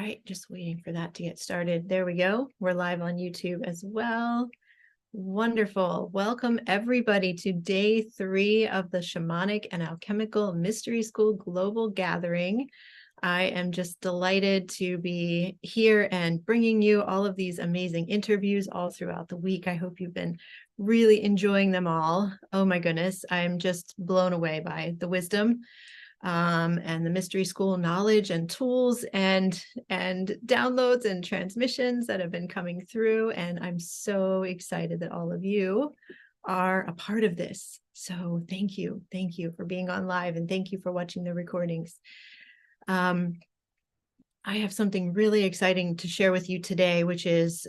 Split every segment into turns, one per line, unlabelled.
right, just waiting for that to get started. There we go. We're live on YouTube as well. Wonderful. Welcome everybody to day 3 of the Shamanic and Alchemical Mystery School Global Gathering. I am just delighted to be here and bringing you all of these amazing interviews all throughout the week. I hope you've been really enjoying them all. Oh my goodness, I'm just blown away by the wisdom and the mystery school knowledge and tools and downloads and transmissions that have been coming through. And I'm so excited that all of you are a part of this. So thank you. Thank you for being on live, and thank you for watching the recordings. I have something really exciting to share with you today, which is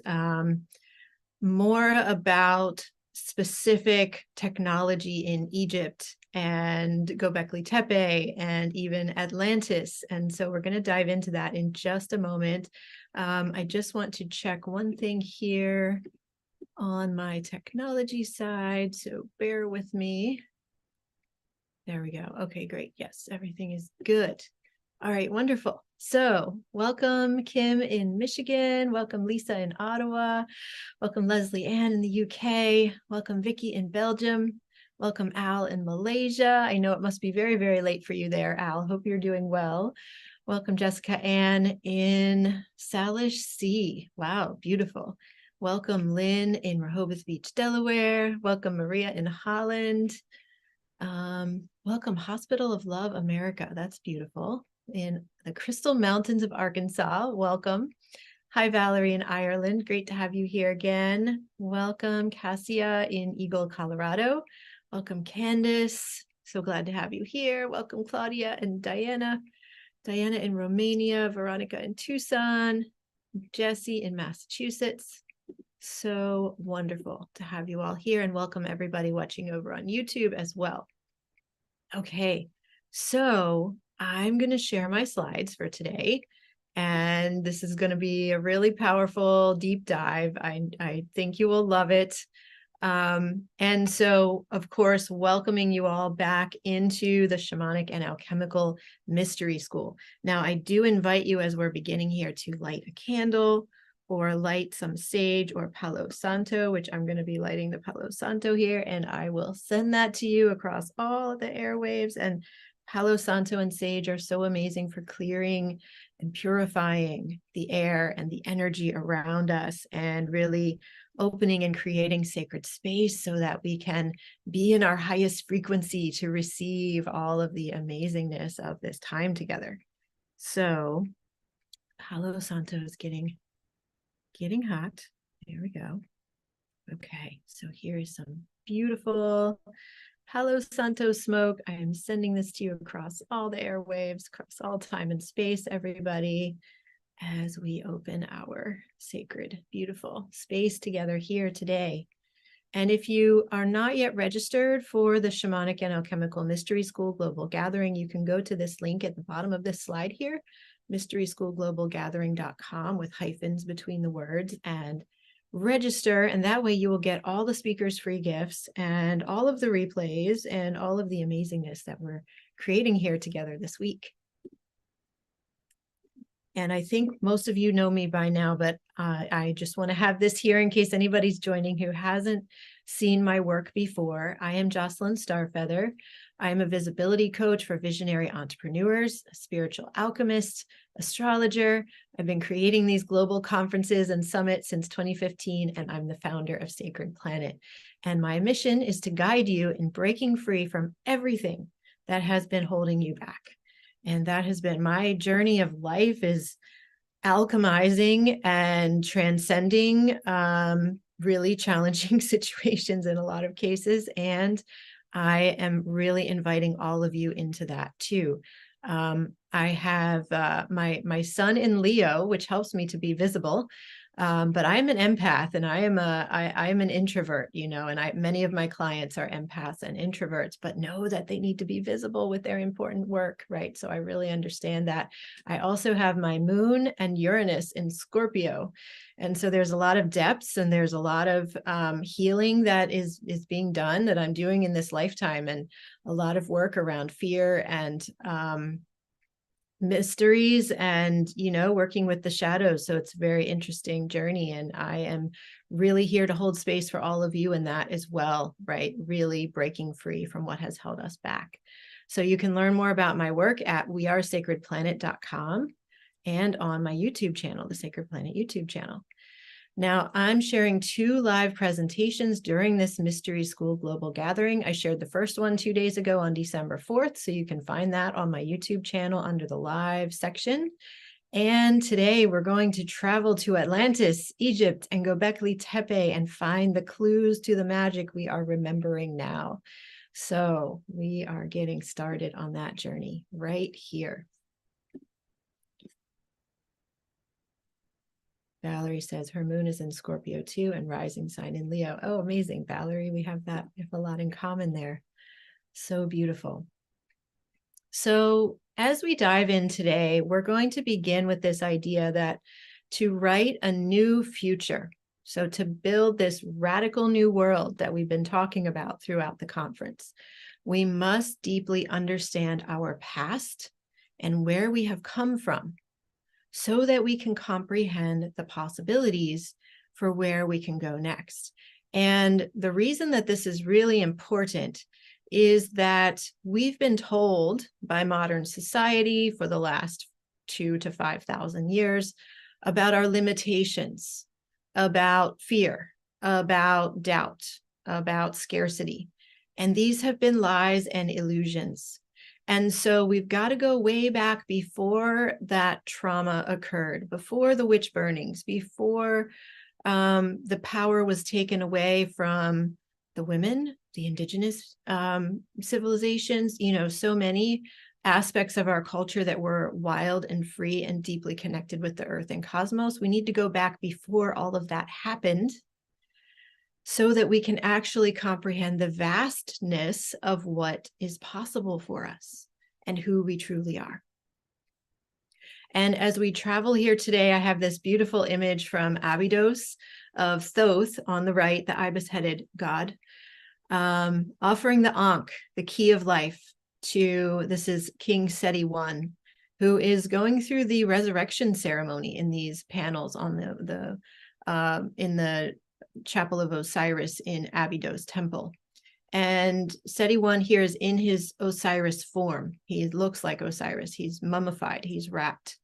more about specific technology in Egypt and Göbekli Tepe and even Atlantis. And so we're going to dive into that in just a moment. I just want to check one thing here on my technology side, so bear with me. There we go. Okay, great. Yes, everything is good. All right, wonderful. So welcome Kim in Michigan, welcome Lisa in Ottawa, welcome Leslie Ann in the UK, welcome Vicky in Belgium, welcome Al in Malaysia. I know it must be very, very late for you there, Al. Hope you're doing well. Welcome Jessica Ann in Salish Sea. Wow, beautiful. Welcome Lynn in Rehoboth Beach, Delaware. Welcome Maria in Holland. Welcome Hospital of Love America. That's beautiful. In the Crystal Mountains of Arkansas. Welcome. Hi, Valerie in Ireland. Great to have you here again. Welcome, Cassia in Eagle, Colorado. Welcome, Candace. So glad to have you here. Welcome, Claudia and Diana. Diana in Romania, Veronica in Tucson, Jesse in Massachusetts. So wonderful to have you all here, and welcome everybody watching over on YouTube as well. Okay, so I'm going to share my slides for today, and this is going to be a really powerful deep dive. I think you will love it. And so, of course, welcoming you all back into the Shamanic and Alchemical Mystery School. Now, I do invite you, as we're beginning here, to light a candle or light some sage or Palo Santo, which I'm going to be lighting the Palo Santo here, and I will send that to you across all of the airwaves. And Palo Santo and sage are so amazing for clearing and purifying the air and the energy around us, and really opening and creating sacred space so that we can be in our highest frequency to receive all of the amazingness of this time together. So Palo Santo is getting hot. There we go. Okay, so here is some beautiful Palo Santo smoke. I am sending this to you across all the airwaves, across all time and space, everybody, as we open our sacred, beautiful space together here today. And if you are not yet registered for the Shamanic and Alchemical Mystery School Global Gathering, you can go to this link at the bottom of this slide here, mysteryschoolglobalgathering.com, with hyphens between the words, and register. And that way you will get all the speakers' free gifts and all of the replays and all of the amazingness that we're creating here together this week. And I think most of you know me by now, but I just want to have this here in case anybody's joining who hasn't seen my work before. I am Jocelyn Starfeather. I am a visibility coach for visionary entrepreneurs, a spiritual alchemist, astrologer. I've been creating these global conferences and summits since 2015, and I'm the founder of Sacred Planet. And my mission is to guide you in breaking free from everything that has been holding you back. And that has been my journey of life, is alchemizing and transcending really challenging situations in a lot of cases. And I am really inviting all of you into that too. I have my sun in Leo, which helps me to be visible. But I'm an empath, and I am an introvert, you know, and many of my clients are empaths and introverts, but know that they need to be visible with their important work, right? So I really understand that. I also have my moon and Uranus in Scorpio. And so there's a lot of depths, and there's a lot of healing that is being done, that I'm doing in this lifetime, and a lot of work around fear and mysteries and, working with the shadows. So it's a very interesting journey. And I am really here to hold space for all of you in that as well, right? Really breaking free from what has held us back. So you can learn more about my work at wearesacredplanet.com and on my YouTube channel, the Sacred Planet YouTube channel. Now, I'm sharing 2 live presentations during this Mystery School Global Gathering. I shared the first one 2 days ago on December 4th, so you can find that on my YouTube channel under the live section. And today we're going to travel to Atlantis, Egypt, and Göbekli Tepe and find the clues to the magic we are remembering now. So we are getting started on that journey right here. Valerie says her moon is in Scorpio too and rising sign in Leo. Oh, amazing, Valerie. We have a lot in common there. So beautiful. So as we dive in today, we're going to begin with this idea that to write a new future, so to build this radical new world that we've been talking about throughout the conference, we must deeply understand our past and where we have come from, so that we can comprehend the possibilities for where we can go next. And the reason that this is really important is that we've been told by modern society for the last 2,000 to 5,000 years about our limitations, about fear, about doubt, about scarcity. And these have been lies and illusions. And so we've got to go way back before that trauma occurred, before the witch burnings, before the power was taken away from the women, the indigenous civilizations, so many aspects of our culture that were wild and free and deeply connected with the earth and cosmos. We need to go back before all of that happened, so that we can actually comprehend the vastness of what is possible for us and who we truly are. And as we travel here today, I have this beautiful image from Abydos of Thoth on the right, the ibis-headed god, offering the Ankh, the key of life, this is King Seti I, who is going through the resurrection ceremony in these panels on in the Chapel of Osiris in Abydos Temple. And Seti I here is in his Osiris form. He looks like Osiris. He's mummified. He's wrapped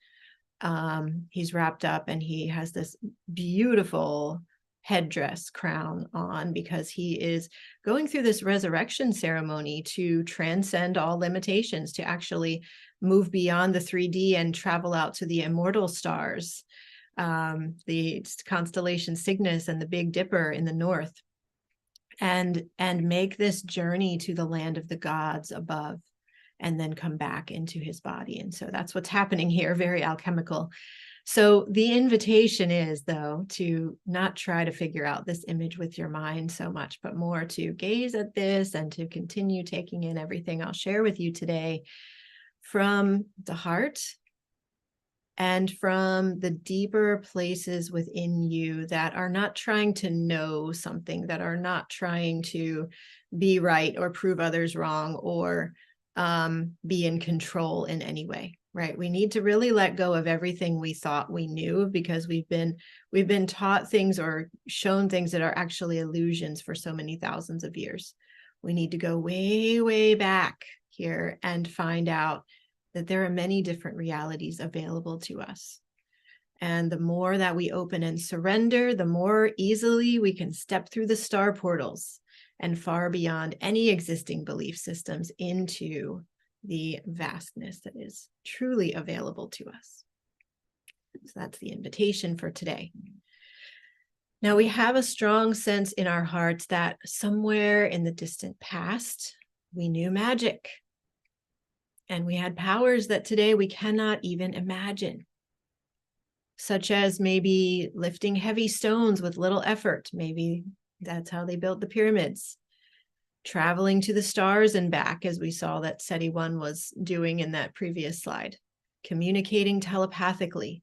up, and he has this beautiful headdress crown on because he is going through this resurrection ceremony to transcend all limitations, to actually move beyond the 3D and travel out to the immortal stars, the constellation Cygnus and the Big Dipper in the north, and make this journey to the land of the gods above, and then come back into his body. And so that's what's happening here, very alchemical. So the invitation is, though, to not try to figure out this image with your mind so much, but more to gaze at this and to continue taking in everything I'll share with you today from the heart and from the deeper places within you that are not trying to know something, that are not trying to be right or prove others wrong or be in control in any way, right? We need to really let go of everything we thought we knew, because we've been taught things or shown things that are actually illusions for so many thousands of years. We need to go way, way back here and find out that there are many different realities available to us. And the more that we open and surrender, the more easily we can step through the star portals and far beyond any existing belief systems into the vastness that is truly available to us. So that's the invitation for today. Now, we have a strong sense in our hearts that somewhere in the distant past, we knew magic. And we had powers that today we cannot even imagine, such as maybe lifting heavy stones with little effort. Maybe that's how they built the pyramids. Traveling to the stars and back, as we saw that Seti I was doing in that previous slide. Communicating telepathically.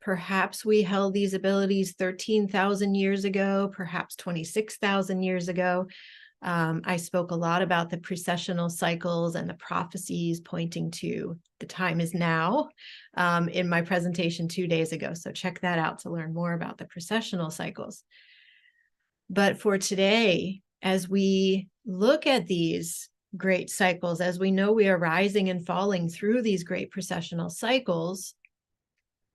Perhaps we held these abilities 13,000 years ago, perhaps 26,000 years ago. I spoke a lot about the precessional cycles and the prophecies pointing to the time is now in my presentation 2 days ago. So check that out to learn more about the precessional cycles. But for today, as we look at these great cycles, as we know we are rising and falling through these great precessional cycles,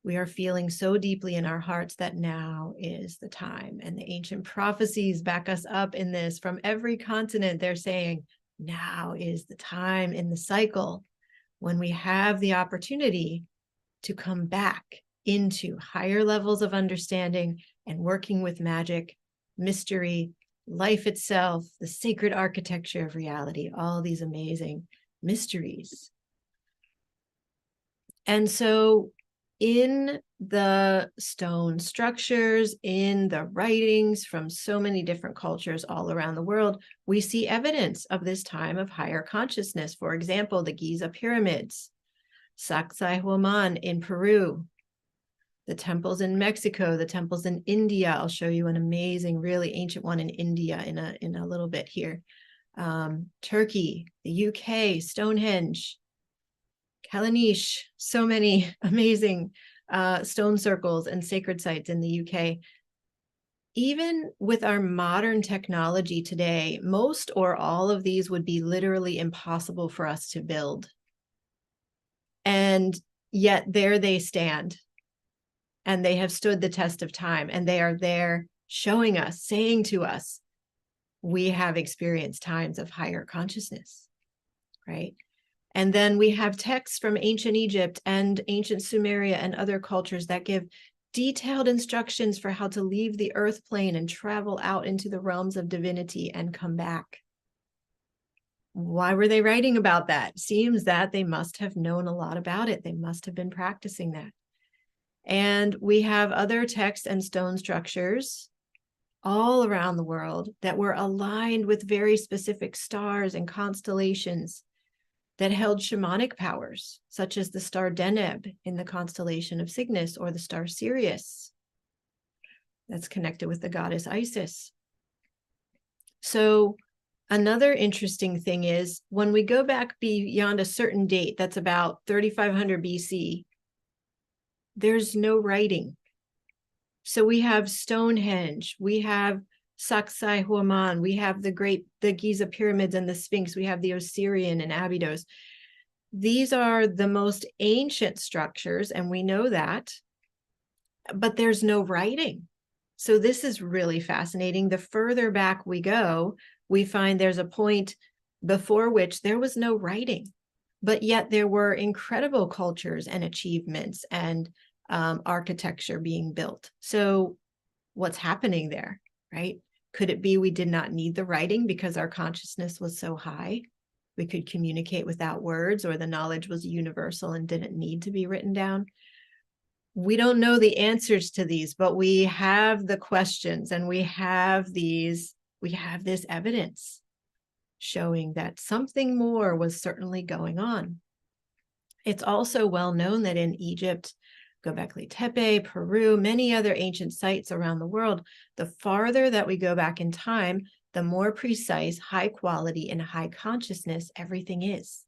we are feeling so deeply in our hearts that now is the time. And the ancient prophecies back us up in this. From every continent, they're saying, now is the time in the cycle when we have the opportunity to come back into higher levels of understanding and working with magic, mystery, life itself, the sacred architecture of reality, all these amazing mysteries. And so in the stone structures, in the writings from so many different cultures all around the world, we see evidence of this time of higher consciousness. For example, the Giza pyramids, Sacsayhuaman in Peru, the temples in Mexico, the temples in India. I'll show you an amazing, really ancient one in India in a little bit here. Turkey, the UK, Stonehenge, Kalanish, so many amazing stone circles and sacred sites in the UK. Even with our modern technology today, most or all of these would be literally impossible for us to build. And yet there they stand. And they have stood the test of time. And they are there showing us, saying to us, we have experienced times of higher consciousness, right? And then we have texts from ancient Egypt and ancient Sumeria and other cultures that give detailed instructions for how to leave the earth plane and travel out into the realms of divinity and come back. Why were they writing about that? Seems that they must have known a lot about it. They must have been practicing that. And we have other texts and stone structures all around the world that were aligned with very specific stars and constellations that held shamanic powers, such as the star Deneb in the constellation of Cygnus, or the star Sirius that's connected with the goddess Isis. So another interesting thing is when we go back beyond a certain date, that's about 3500 BC, there's no writing. So we have Stonehenge, we have Sacsayhuaman, we have the Giza pyramids and the Sphinx, we have the Osirian and Abydos. These are the most ancient structures, and we know that, but there's no writing. So this is really fascinating. The further back we go, we find there's a point before which there was no writing, but yet there were incredible cultures and achievements and architecture being built. So what's happening there, right? Could it be we did not need the writing because our consciousness was so high? We could communicate without words, or the knowledge was universal and didn't need to be written down. We don't know the answers to these, but we have the questions, and we have this evidence showing that something more was certainly going on. It's also well known that in Egypt, Göbekli Tepe, Peru, many other ancient sites around the world, the farther that we go back in time, the more precise, high quality, and high consciousness everything is.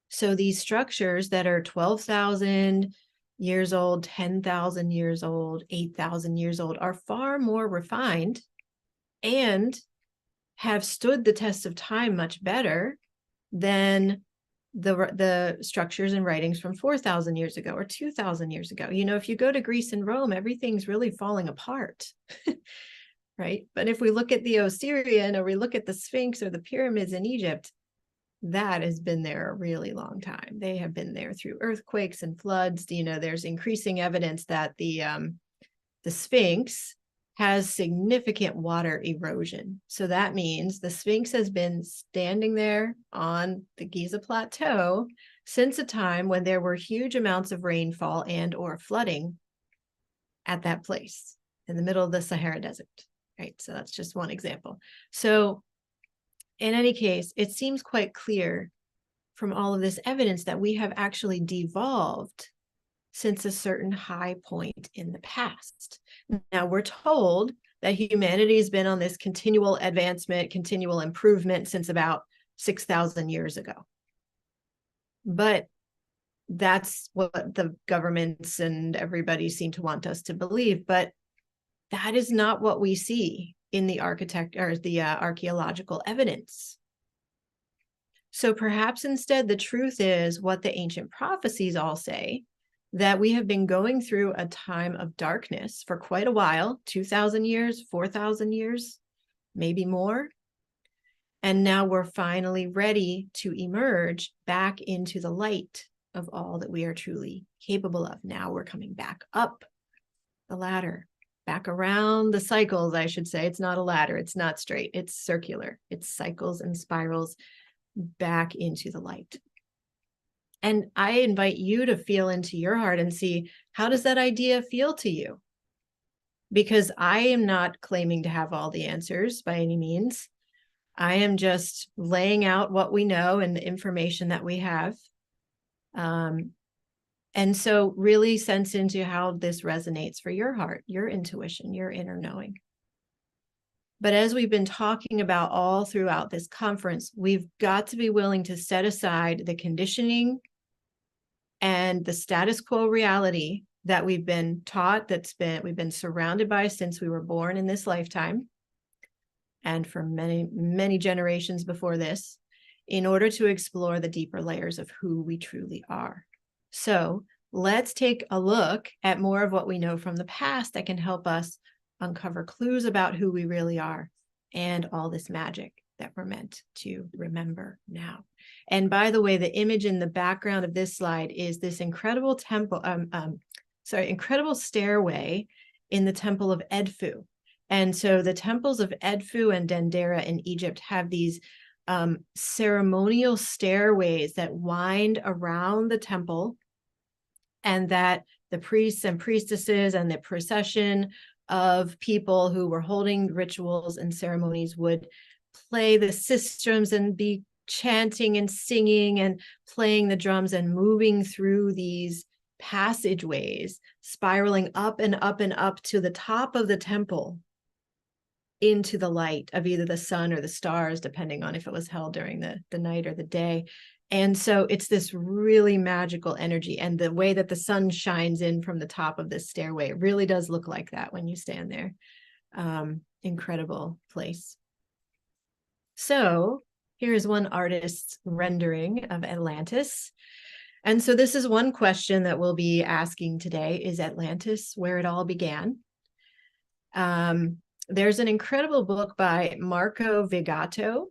So these structures that are 12,000 years old, 10,000 years old, 8,000 years old are far more refined and have stood the test of time much better than the structures and writings from 4,000 years ago or 2,000 years ago. You know, if you go to Greece and Rome, everything's really falling apart, right? But if we look at the Osirian, or we look at the Sphinx or the pyramids in Egypt, that has been there a really long time. They have been there through earthquakes and floods. You know, there's increasing evidence that the Sphinx has significant water erosion. So that means the Sphinx has been standing there on the Giza Plateau since a time when there were huge amounts of rainfall and or flooding at that place in the middle of the Sahara Desert, right? So that's just one example. So in any case, it seems quite clear from all of this evidence that we have actually devolved since a certain high point in the past. Now, we're told that humanity has been on this continual advancement, continual improvement since about 6,000 years ago. But that's what the governments and everybody seem to want us to believe. But that is not what we see in the archaeological evidence. So perhaps instead the truth is what the ancient prophecies all say, that we have been going through a time of darkness for quite a while, 2,000 years, 4,000 years, maybe more. And now we're finally ready to emerge back into the light of all that we are truly capable of. Now we're coming back up the ladder, back around the cycles, I should say. It's not a ladder, it's not straight, it's circular. It's cycles and spirals back into the light. And I invite you to feel into your heart and see, how does that idea feel to you? Because I am not claiming to have all the answers by any means. I am just laying out what we know and the information that we have. And so really sense into how this resonates for your heart, your intuition, your inner knowing. But as we've been talking about all throughout this conference, we've got to be willing to set aside the conditioning and the status quo reality that we've been taught, we've been surrounded by since we were born in this lifetime, and for many, many generations before this, in order to explore the deeper layers of who we truly are. So let's take a look at more of what we know from the past that can help us uncover clues about who we really are and all this magic that we're meant to remember now. And by the way, the image in the background of this slide is this incredible incredible stairway in the temple of Edfu. And so the temples of Edfu and Dendera in Egypt have these ceremonial stairways that wind around the temple, and that the priests and priestesses and the procession of people who were holding rituals and ceremonies would play the sistrums and be chanting and singing and playing the drums and moving through these passageways, spiraling up and up and up to the top of the temple, into the light of either the sun or the stars, depending on if it was held during the night or the day. And so it's this really magical energy. And the way that the sun shines in from the top of this stairway, it really does look like that when you stand there. Incredible place. So here's one artist's rendering of Atlantis. And so this is one question that we'll be asking today: is Atlantis where it all began? There's an incredible book by Marco Vigato,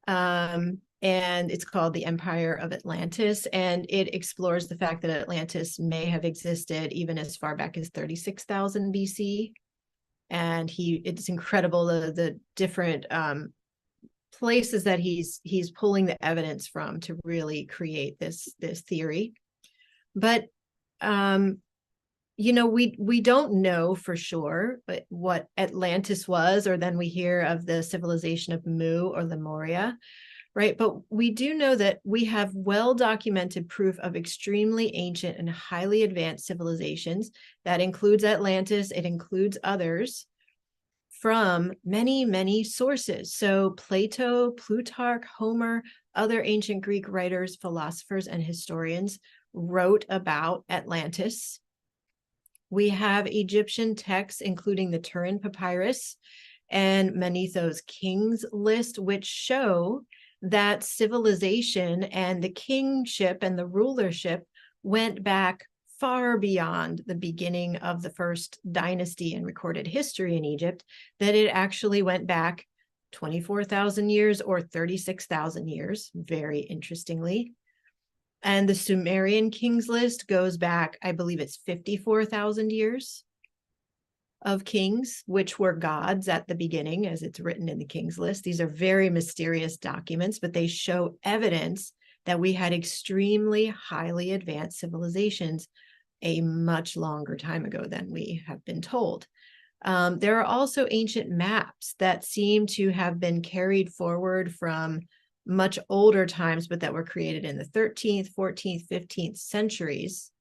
and it's called The Empire of Atlantis, and it explores the fact that Atlantis may have existed even as far back as 36,000 BC. And it's incredible the different places that he's pulling the evidence from to really create this theory. But you know, we don't know for sure what Atlantis was, or then we hear of the civilization of Mu or Lemuria, right? But we do know that we have well-documented proof of extremely ancient and highly advanced civilizations. That includes Atlantis, it includes others, from many, many sources. So Plato, Plutarch, Homer, other ancient Greek writers, philosophers, and historians wrote about Atlantis. We have Egyptian texts, including the Turin Papyrus and Manetho's King's List, which show that civilization and the kingship and the rulership went back far beyond the beginning of the first dynasty in recorded history in Egypt, that it actually went back 24,000 years or 36,000 years, very interestingly. And the Sumerian King's List goes back, I believe it's 54,000 years of kings, which were gods at the beginning, as it's written in the King's List. These are very mysterious documents, but they show evidence that we had extremely highly advanced civilizations a much longer time ago than we have been told. There are also ancient maps that seem to have been carried forward from much older times, but that were created in the 13th, 14th, 15th centuries.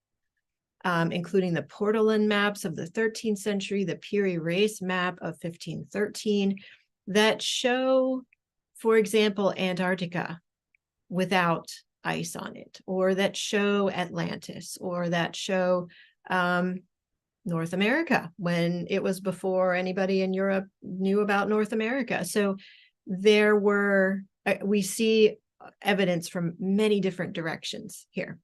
including the Portolan maps of the 13th century, the Piri Reis map of 1513, that show, for example, Antarctica without ice on it, or that show Atlantis, or that show North America when it was before anybody in Europe knew about North America. So we see evidence from many different directions here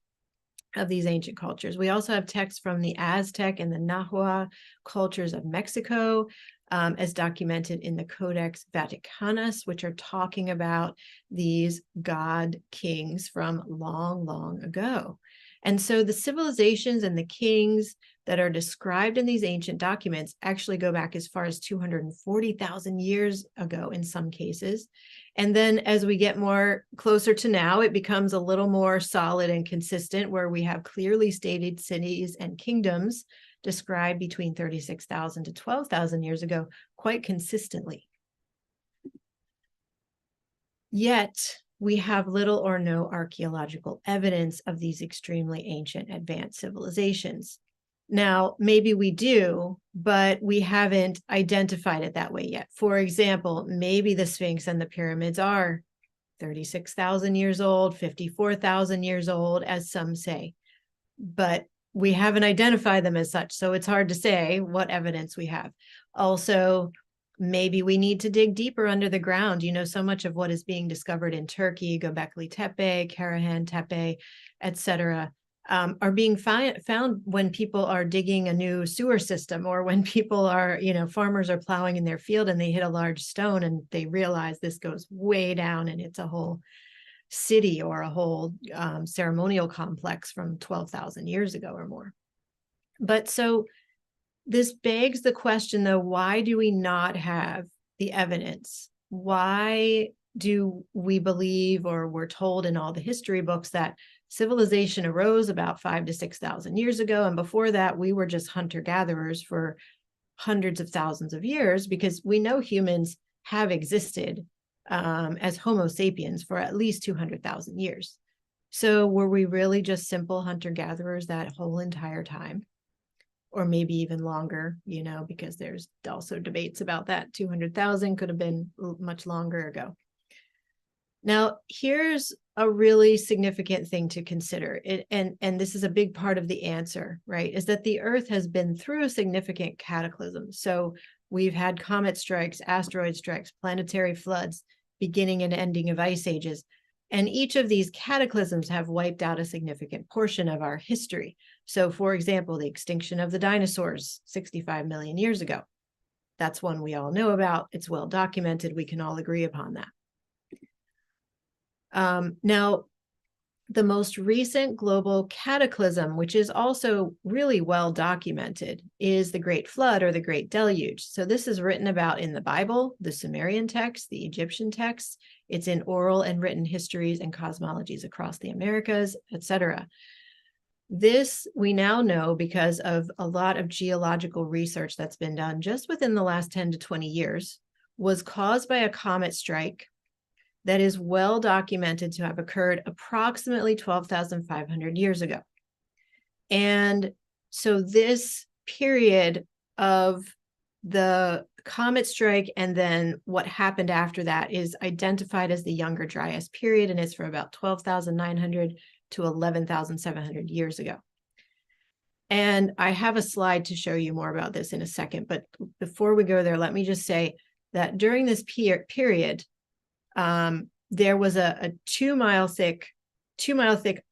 of these ancient cultures. We also have texts from the Aztec and the Nahua cultures of Mexico, as documented in the Codex Vaticanus, which are talking about these god kings from long, long ago. And so the civilizations and the kings that are described in these ancient documents actually go back as far as 240,000 years ago in some cases. And then as we get more closer to now, it becomes a little more solid and consistent, where we have clearly stated cities and kingdoms described between 36,000 to 12,000 years ago quite consistently. Yet we have little or no archaeological evidence of these extremely ancient advanced civilizations. Now, maybe we do, but we haven't identified it that way yet. For example, maybe the Sphinx and the pyramids are 36,000 years old, 54,000 years old, as some say, but we haven't identified them as such. So it's hard to say what evidence we have. Also, maybe we need to dig deeper under the ground. You know, so much of what is being discovered in Turkey, Göbekli Tepe, Karahan Tepe, etc., are being found when people are digging a new sewer system, or when people are, farmers are plowing in their field and they hit a large stone and they realize this goes way down and it's a whole city or a whole ceremonial complex from 12,000 years ago or more. But so this begs the question, though, why do we not have the evidence? Why do we believe, or we're told in all the history books, that civilization arose about 5,000 to 6,000 years ago, and before that we were just hunter-gatherers for hundreds of thousands of years? Because we know humans have existed as Homo sapiens for at least 200,000 years. So were we really just simple hunter-gatherers that whole entire time? Or maybe even longer, because there's also debates about that. 200,000 could have been much longer ago. Now, here's a really significant thing to consider, and this is a big part of the answer, right, is that the Earth has been through a significant cataclysm. So we've had comet strikes, asteroid strikes, planetary floods, beginning and ending of ice ages. And each of these cataclysms have wiped out a significant portion of our history. So, for example, the extinction of the dinosaurs 65 million years ago. That's one we all know about. It's well documented. We can all agree upon that. Now, the most recent global cataclysm, which is also really well documented, is the Great Flood, or the Great Deluge. So this is written about in the Bible, the Sumerian texts, the Egyptian texts. It's in oral and written histories and cosmologies across the Americas, etc. This we now know because of a lot of geological research that's been done just within the last 10 to 20 years, was caused by a comet strike that is well documented to have occurred approximately 12,500 years ago. And so this period of the comet strike and then what happened after that is identified as the Younger Dryas period, and it's from about 12,900 to 11,700 years ago. And I have a slide to show you more about this in a second, but before we go there, let me just say that during this period, there was a 2 mile thick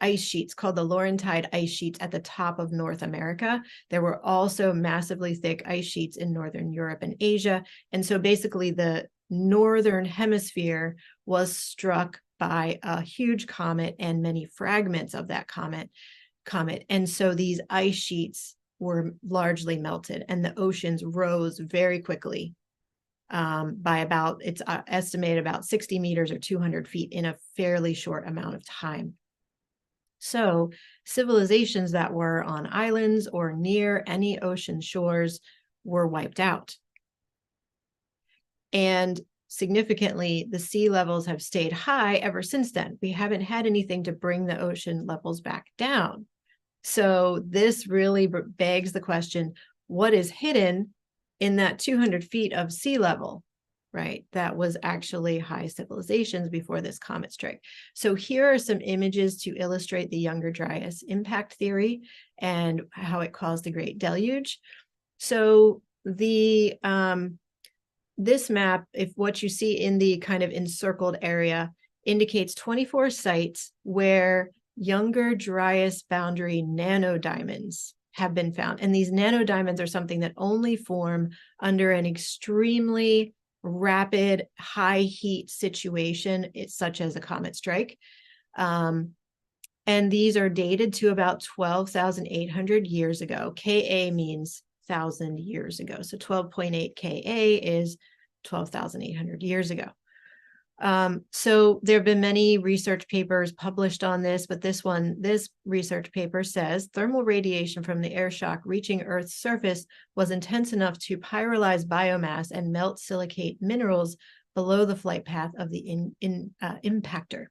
ice sheets called the Laurentide ice sheets at the top of North America. There were also massively thick ice sheets in Northern Europe and Asia. And so basically the Northern Hemisphere was struck by a huge comet and many fragments of that comet. And so these ice sheets were largely melted and the oceans rose very quickly. By about, it's estimated about 60 meters or 200 feet in a fairly short amount of time. So civilizations that were on islands or near any ocean shores were wiped out. And significantly, the sea levels have stayed high ever since then. We haven't had anything to bring the ocean levels back down. So this really begs the question, what is hidden in that 200 feet of sea level, right? That was actually high civilizations before this comet strike. So here are some images to illustrate the Younger Dryas impact theory and how it caused the Great Deluge. So the this map, if what you see in the kind of encircled area, indicates 24 sites where Younger Dryas boundary nanodiamonds have been found. And these nanodiamonds are something that only form under an extremely rapid high heat situation, such as a comet strike. And these are dated to about 12,800 years ago. Ka means 1,000 years ago. So 12.8 Ka is 12,800 years ago. So there have been many research papers published on this, but this research paper says thermal radiation from the air shock reaching Earth's surface was intense enough to pyrolyze biomass and melt silicate minerals below the flight path of the impactor.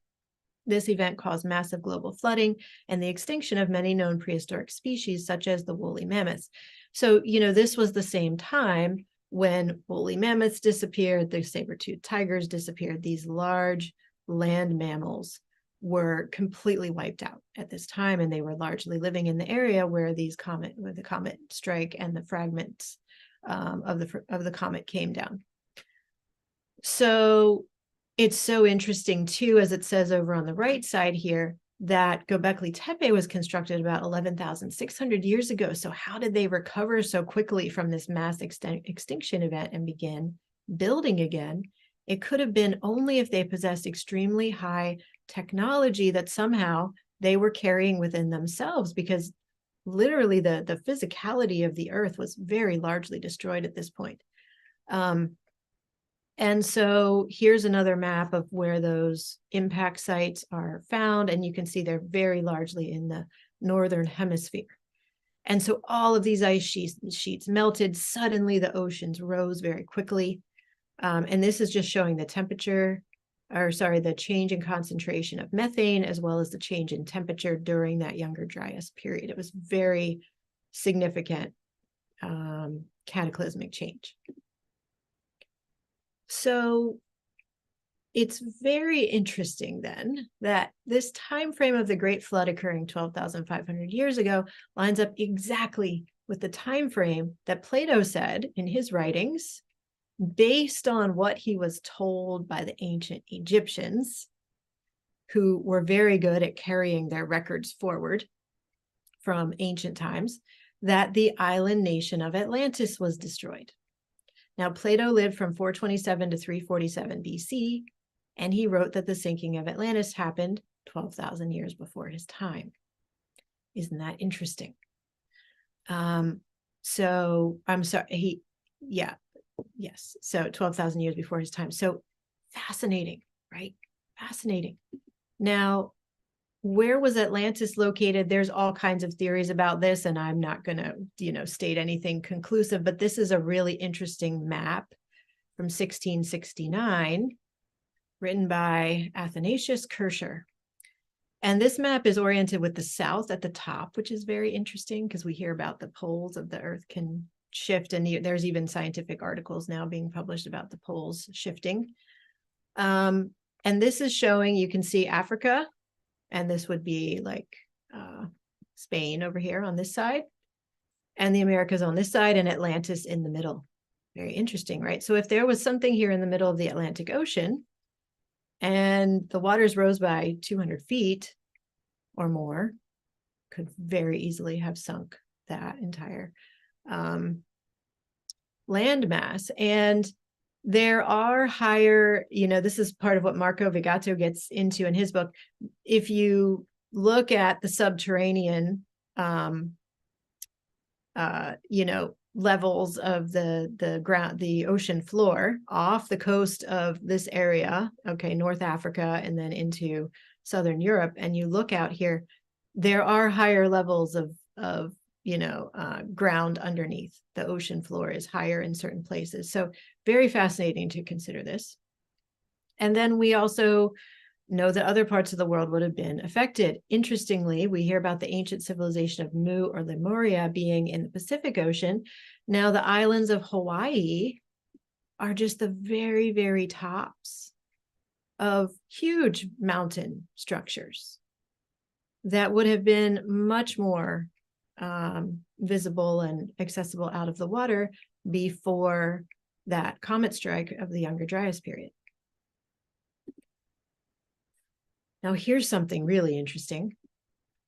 This event caused massive global flooding and the extinction of many known prehistoric species, such as the woolly mammoths. So, this was the same time when woolly mammoths disappeared, the saber-toothed tigers disappeared. These large land mammals were completely wiped out at this time, and they were largely living in the area where the comet strike and the fragments of the comet came down. So it's so interesting too, as it says over on the right side here, that Göbekli Tepe was constructed about 11,600 years ago. So how did they recover so quickly from this mass extinction event and begin building again? It could have been only if they possessed extremely high technology that somehow they were carrying within themselves, because literally the physicality of the earth was very largely destroyed at this point. And so here's another map of where those impact sites are found. And you can see they're very largely in the northern hemisphere. And so all of these ice sheets melted. Suddenly the oceans rose very quickly. And this is just showing the the change in concentration of methane, as well as the change in temperature during that Younger Dryas period. It was very significant cataclysmic change. So it's very interesting then that this time frame of the Great Flood occurring 12,500 years ago lines up exactly with the time frame that Plato said in his writings, based on what he was told by the ancient Egyptians, who were very good at carrying their records forward from ancient times, that the island nation of Atlantis was destroyed. Now, Plato lived from 427 to 347 BC, and he wrote that the sinking of Atlantis happened 12,000 years before his time. Isn't that interesting? So I'm sorry, yes. So 12,000 years before his time. So fascinating, right? Fascinating. Now, where was Atlantis located? There's all kinds of theories about this, and I'm not going to, state anything conclusive, but this is a really interesting map from 1669, written by Athanasius Kircher. And this map is oriented with the south at the top, which is very interesting because we hear about the poles of the earth can shift, and there's even scientific articles now being published about the poles shifting. And this is showing, you can see Africa, and this would be like Spain over here on this side, and the Americas on this side, and Atlantis in the middle. Very interesting, right? So if there was something here in the middle of the Atlantic Ocean, and the waters rose by 200 feet or more, could very easily have sunk that entire landmass. And there are higher, this is part of what Marco Vigato gets into in his book. If you look at the subterranean, levels of the ground, the ocean floor off the coast of this area, okay, North Africa, and then into Southern Europe, and you look out here, there are higher levels of ground underneath. The ocean floor is higher in certain places. So very fascinating to consider this. And then we also, know that other parts of the world would have been affected. Interestingly, we hear about the ancient civilization of Mu or Lemuria being in the Pacific Ocean. Now, the islands of Hawaii are just the very, very tops of huge mountain structures that would have been much more visible and accessible out of the water before that comet strike of the Younger Dryas period. Now, here's something really interesting.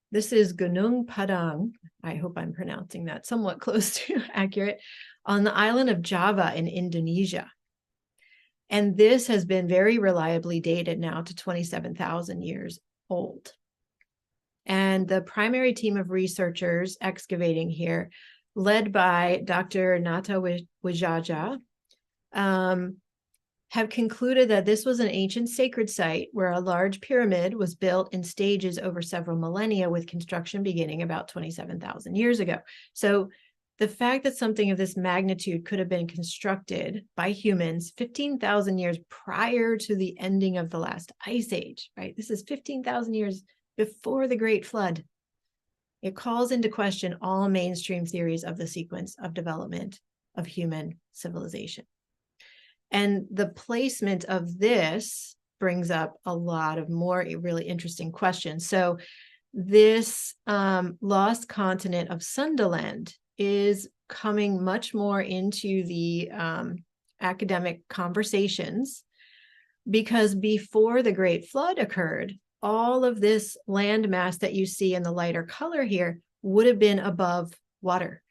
This is Gunung Padang. I hope I'm pronouncing that somewhat close to accurate, on the island of Java in Indonesia. And this has been very reliably dated now to 27,000 years old. And the primary team of researchers excavating here, led by Dr. Nata Wijaja, have concluded that this was an ancient sacred site where a large pyramid was built in stages over several millennia, with construction beginning about 27,000 years ago. So the fact that something of this magnitude could have been constructed by humans 15,000 years prior to the ending of the last ice age, right? This is 15,000 years before the Great Flood. It calls into question all mainstream theories of the sequence of development of human civilization. And the placement of this brings up a lot of more really interesting questions. So this lost continent of Sundaland is coming much more into the academic conversations, because before the Great Flood occurred, all of this landmass that you see in the lighter color here would have been above water.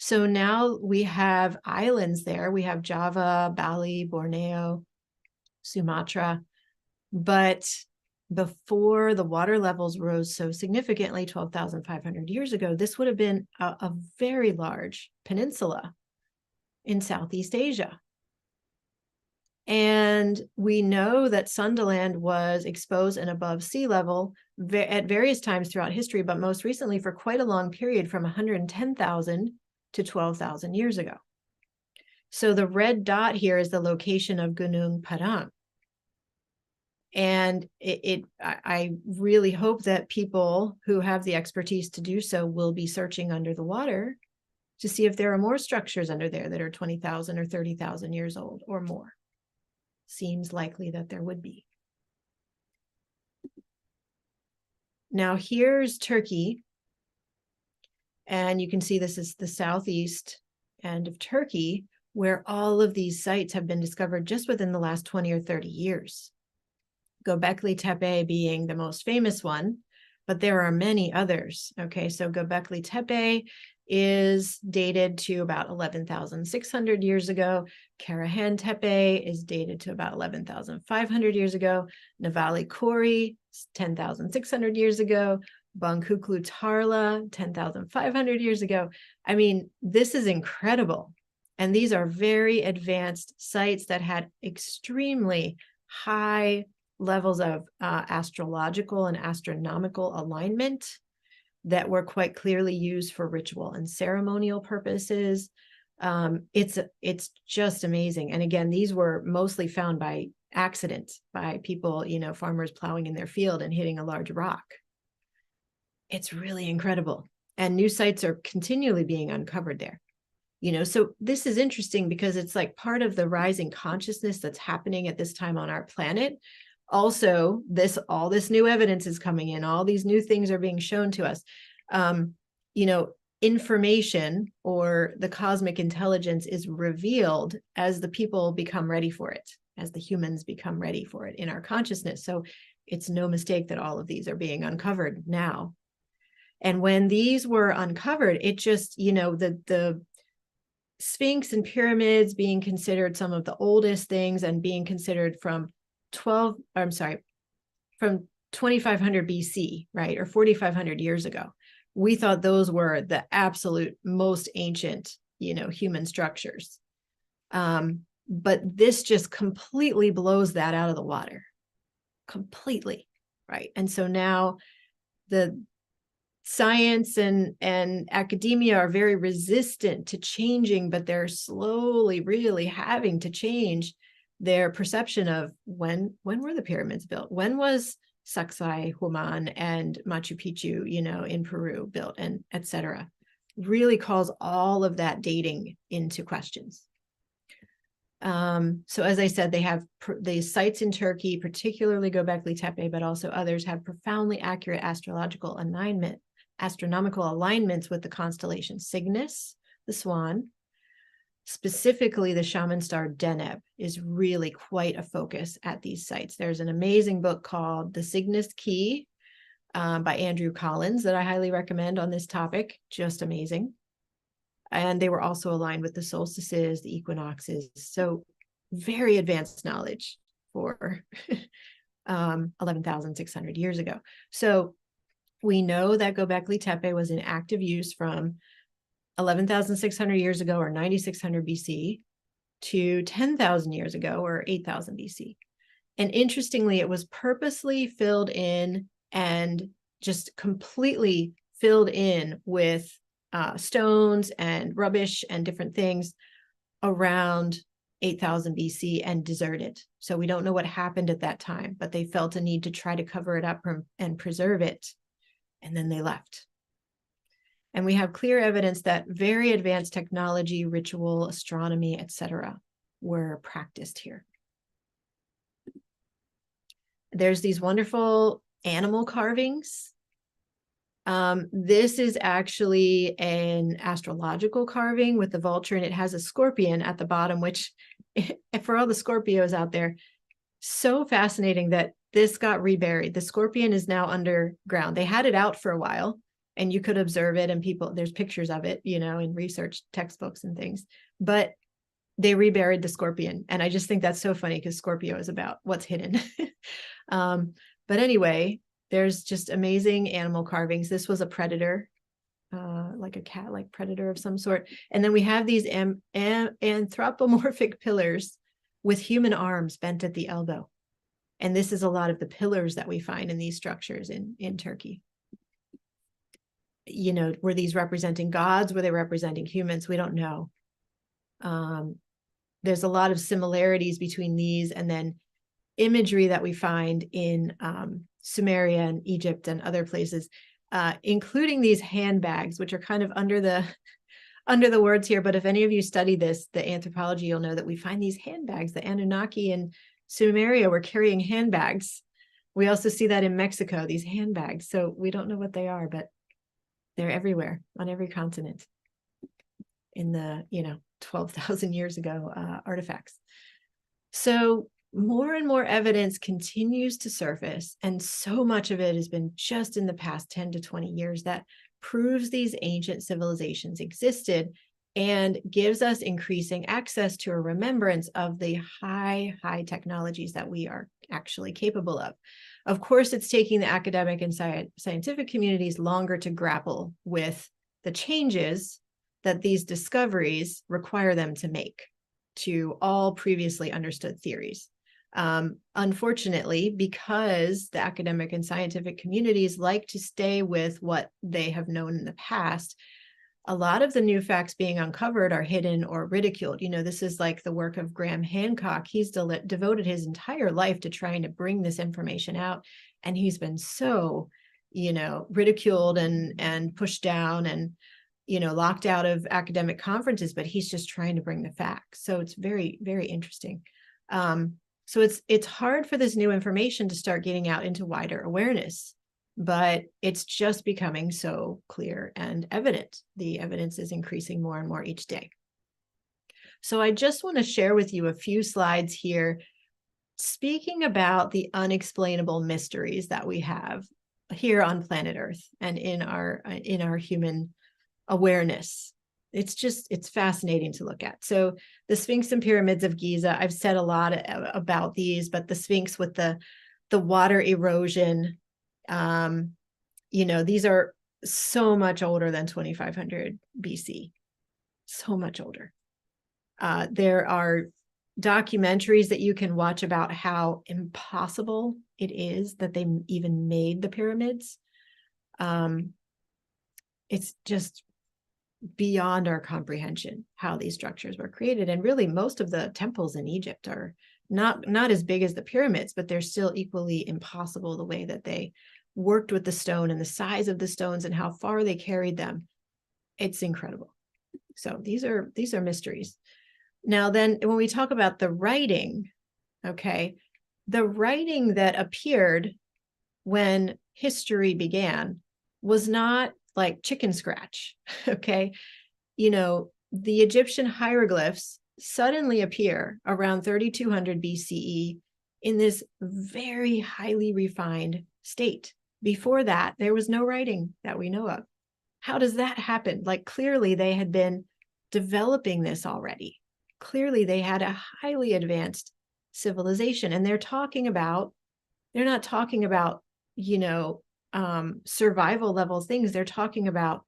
So now we have islands there. We have Java, Bali, Borneo, Sumatra. But before the water levels rose so significantly 12,500 years ago, this would have been a very large peninsula in Southeast Asia. And we know that Sundaland was exposed and above sea level at various times throughout history, but most recently for quite a long period, from 110,000 to 12,000 years ago. So the red dot here is the location of Gunung Padang. And I really hope that people who have the expertise to do so will be searching under the water to see if there are more structures under there that are 20,000 or 30,000 years old or more. Seems likely that there would be. Now here's Turkey. And you can see this is the southeast end of Turkey, where all of these sites have been discovered just within the last 20 or 30 years. Göbekli Tepe being the most famous one, but there are many others. Okay, so Göbekli Tepe is dated to about 11,600 years ago. Karahan Tepe is dated to about 11,500 years ago. Navali Kori, 10,600 years ago. Bangkoklu Tarla, 10,500 years ago. I mean, this is incredible. And these are very advanced sites that had extremely high levels of astrological and astronomical alignment that were quite clearly used for ritual and ceremonial purposes. It's just amazing. And again, these were mostly found by accident, by people, farmers plowing in their field and hitting a large rock. It's really incredible. And new sites are continually being uncovered there. So this is interesting because it's like part of the rising consciousness that's happening at this time on our planet. Also, all this new evidence is coming in, all these new things are being shown to us. Information or the cosmic intelligence is revealed as the people become ready for it, as the humans become ready for it in our consciousness. So it's no mistake that all of these are being uncovered now. And when these were uncovered, it just, the Sphinx and pyramids being considered some of the oldest things and being considered from 2,500 BC, right? Or 4,500 years ago. We thought those were the absolute most ancient, human structures. But this just completely blows that out of the water. Completely, right? And so now the science and academia are very resistant to changing, but they're slowly really having to change their perception of when were the pyramids built? When was Sacsayhuaman and Machu Picchu, in Peru built, and etc. Really calls all of that dating into questions. So as I said, they have the sites in Turkey, particularly Göbekli Tepe, but also others have profoundly accurate astronomical alignments with the constellation Cygnus, the swan. Specifically, the shaman star Deneb is really quite a focus at these sites. There's an amazing book called The Cygnus Key by Andrew Collins that I highly recommend on this topic. Just amazing. And they were also aligned with the solstices, the equinoxes. So very advanced knowledge for 11,600 years ago. So we know that Göbekli Tepe was in active use from 11,600 years ago, or 9,600 BC, to 10,000 years ago, or 8,000 BC. And interestingly, it was purposely filled in and just completely filled in with stones and rubbish and different things around 8,000 BC and deserted. So we don't know what happened at that time, but they felt a need to try to cover it up and preserve it. And then they left. And we have clear evidence that very advanced technology, ritual, astronomy, etc., were practiced here. There's these wonderful animal carvings. This is actually an astrological carving with the vulture, and it has a scorpion at the bottom, which, for all the Scorpios out there, so fascinating that this got reburied. The scorpion is now underground. They had it out for a while, and you could observe it, and there's pictures of it, in research textbooks and things, but they reburied the scorpion. And I just think that's so funny because Scorpio is about what's hidden. But anyway, there's just amazing animal carvings. This was a predator, like a cat-like predator of some sort. And then we have these anthropomorphic pillars with human arms bent at the elbow. And this is a lot of the pillars that we find in these structures in Turkey. Were these representing gods? Were they representing humans? We don't know. There's a lot of similarities between these and then imagery that we find in Sumeria and Egypt and other places, including these handbags, which are kind of under the words here. But if any of you study the anthropology, you'll know that we find these handbags. The Anunnaki and Sumeria were carrying handbags. We also see that in Mexico, these handbags. So we don't know what they are, but they're everywhere on every continent in the, 12,000 years ago artifacts. So more and more evidence continues to surface, and so much of it has been just in the past 10 to 20 years that proves these ancient civilizations existed and gives us increasing access to a remembrance of the high technologies that we are actually capable of. Of course, it's taking the academic and scientific communities longer to grapple with the changes that these discoveries require them to make to all previously understood theories. Unfortunately, because the academic and scientific communities like to stay with what they have known in the past, a lot of the new facts being uncovered are hidden or ridiculed. This is like the work of Graham Hancock. He's devoted his entire life to trying to bring this information out, and he's been so, ridiculed and pushed down and, locked out of academic conferences, but he's just trying to bring the facts. So it's very, very interesting. So it's hard for this new information to start getting out into wider awareness, but it's just becoming so clear and evident. The evidence is increasing more and more each day. So I just want to share with you a few slides here, speaking about the unexplainable mysteries that we have here on planet Earth and in our human awareness. It's fascinating to look at. So the Sphinx and pyramids of Giza, I've said a lot about these, but the Sphinx with the water erosion, these are so much older than 2500 BC, so much older. There are documentaries that you can watch about how impossible it is that they even made the pyramids. It's just beyond our comprehension how these structures were created. And really, most of the temples in Egypt are not as big as the pyramids, but they're still equally impossible the way that they worked with the stone and the size of the stones and how far they carried them. It's incredible. So these are mysteries. Now then, when we talk about the writing, okay, the writing that appeared when history began was not like chicken scratch, okay? You know, the Egyptian hieroglyphs suddenly appear around 3200 BCE in this very highly refined state. Before that, there was no writing that we know of. How does that happen? Like, clearly they had been developing this already. Clearly they had a highly advanced civilization, and they're not talking about, you know, survival level things. They're talking about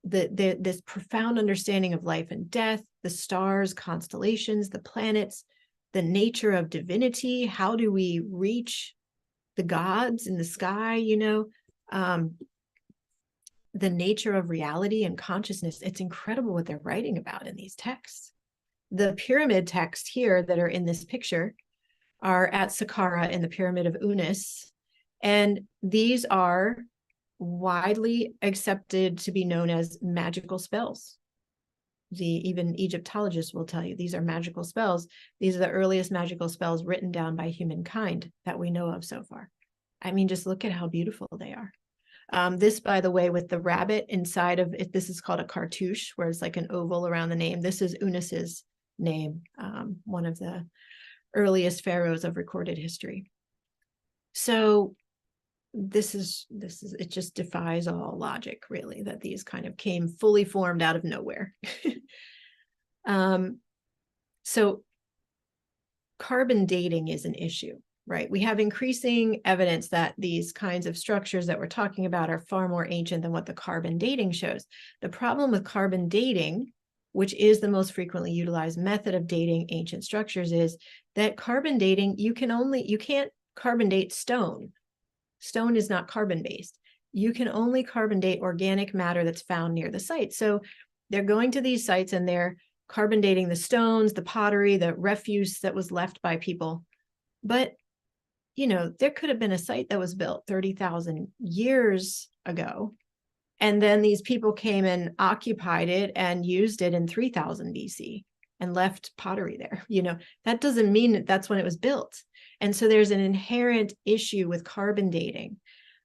this profound understanding of life and death, the stars, constellations, the planets, the nature of divinity. How do we reach the gods in the sky? You know, the nature of reality and consciousness. It's incredible what they're writing about in these texts. The pyramid texts here that are in this picture are at Saqqara in the Pyramid of Unis. And these are widely accepted to be known as magical spells. Even Egyptologists will tell you these are magical spells. These are the earliest magical spells written down by humankind that we know of so far. I mean, just look at how beautiful they are. This, by the way, with the rabbit inside of it, this is called a cartouche, where it's like an oval around the name. This is Unis's name, one of the earliest pharaohs of recorded history. So this is it just defies all logic, really, that these kind of came fully formed out of nowhere. So carbon dating is an issue, right? We have increasing evidence that these kinds of structures that we're talking about are far more ancient than what the carbon dating shows. The problem with carbon dating, which is the most frequently utilized method of dating ancient structures, is that carbon dating, you can't carbon date stone. Stone is not carbon-based. You can only carbon date organic matter that's found near the site. So they're going to these sites and they're carbon dating the stones, the pottery, the refuse that was left by people. But, you know, there could have been a site that was built 30,000 years ago, and then these people came and occupied it and used it in 3000 BC and left pottery there. You know, that doesn't mean that that's when it was built. And so there's an inherent issue with carbon dating.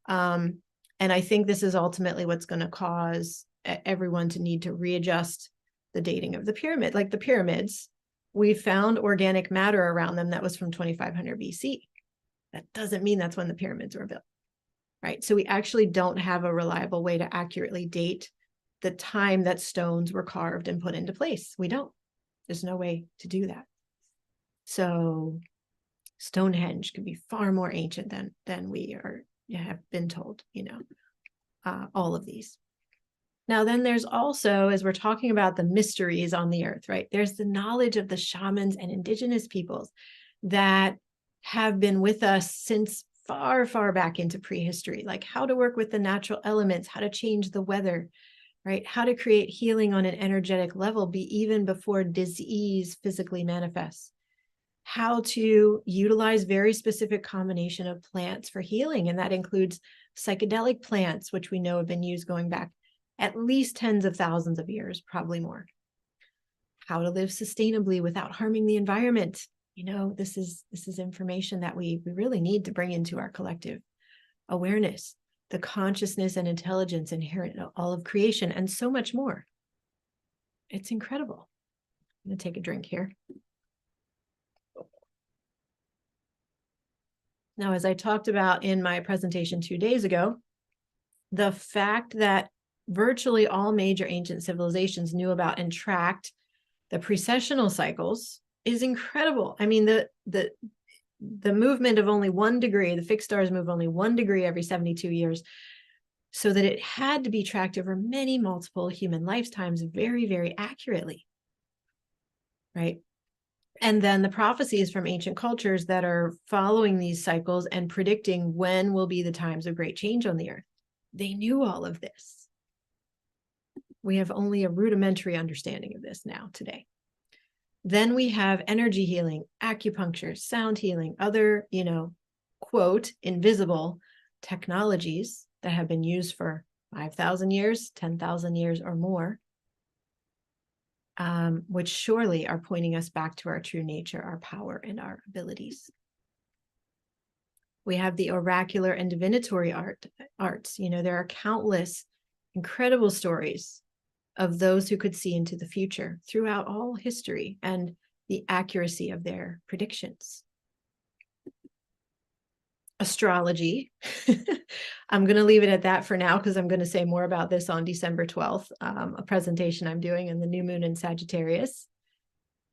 And I think this is ultimately what's going to cause everyone to need to readjust the dating of the pyramid. Like the pyramids, we found organic matter around them that was from 2500 BC. That doesn't mean that's when the pyramids were built, right? So we actually don't have a reliable way to accurately date the time that stones were carved and put into place. We don't. There's no way to do that. So Stonehenge could be far more ancient than we have been told, you know, all of these. Now, then there's also, as we're talking about the mysteries on the earth, right? There's the knowledge of the shamans and indigenous peoples that have been with us since far, far back into prehistory, like how to work with the natural elements, how to change the weather, right? How to create healing on an energetic level, even before disease physically manifests. How to utilize very specific combination of plants for healing. And that includes psychedelic plants, which we know have been used going back at least tens of thousands of years, probably more. How to live sustainably without harming the environment. You know, this is information that we really need to bring into our collective awareness, the consciousness and intelligence inherent in all of creation, and so much more. It's incredible. I'm going to take a drink here. Now, as I talked about in my presentation 2 days ago, the fact that virtually all major ancient civilizations knew about and tracked the precessional cycles is incredible. I mean, the movement of only 1 degree, the fixed stars move only 1 degree every 72 years, so that it had to be tracked over many multiple human lifetimes very, very accurately, right? And then the prophecies from ancient cultures that are following these cycles and predicting when will be the times of great change on the earth. They knew all of this. We have only a rudimentary understanding of this now today. Then we have energy healing, acupuncture, sound healing, other, quote, invisible technologies that have been used for 5,000 years, 10,000 years or more, which surely are pointing us back to our true nature, our power, and our abilities. We have the oracular and divinatory arts. There are countless incredible stories of those who could see into the future throughout all history and the accuracy of their predictions. Astrology. I'm going to leave it at that for now because I'm going to say more about this on December 12th, a presentation I'm doing in the new moon in Sagittarius.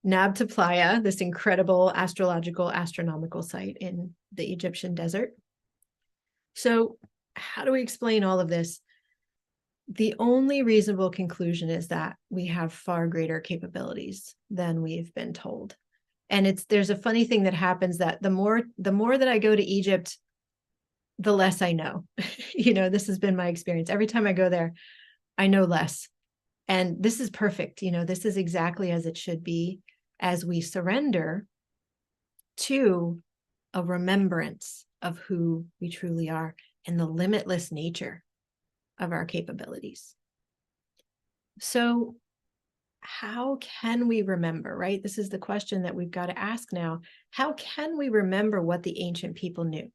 Nabta Playa, this incredible astronomical site in the Egyptian desert. So how do we explain all of this? The only reasonable conclusion is that we have far greater capabilities than we've been told. And there's a funny thing that happens that the more that I go to Egypt, the less I know. This has been my experience. Every time I go there, I know less. And this is perfect. This is exactly as it should be as we surrender to a remembrance of who we truly are and the limitless nature of our capabilities. So how can we remember, right? This is the question that we've got to ask now. How can we remember what the ancient people knew?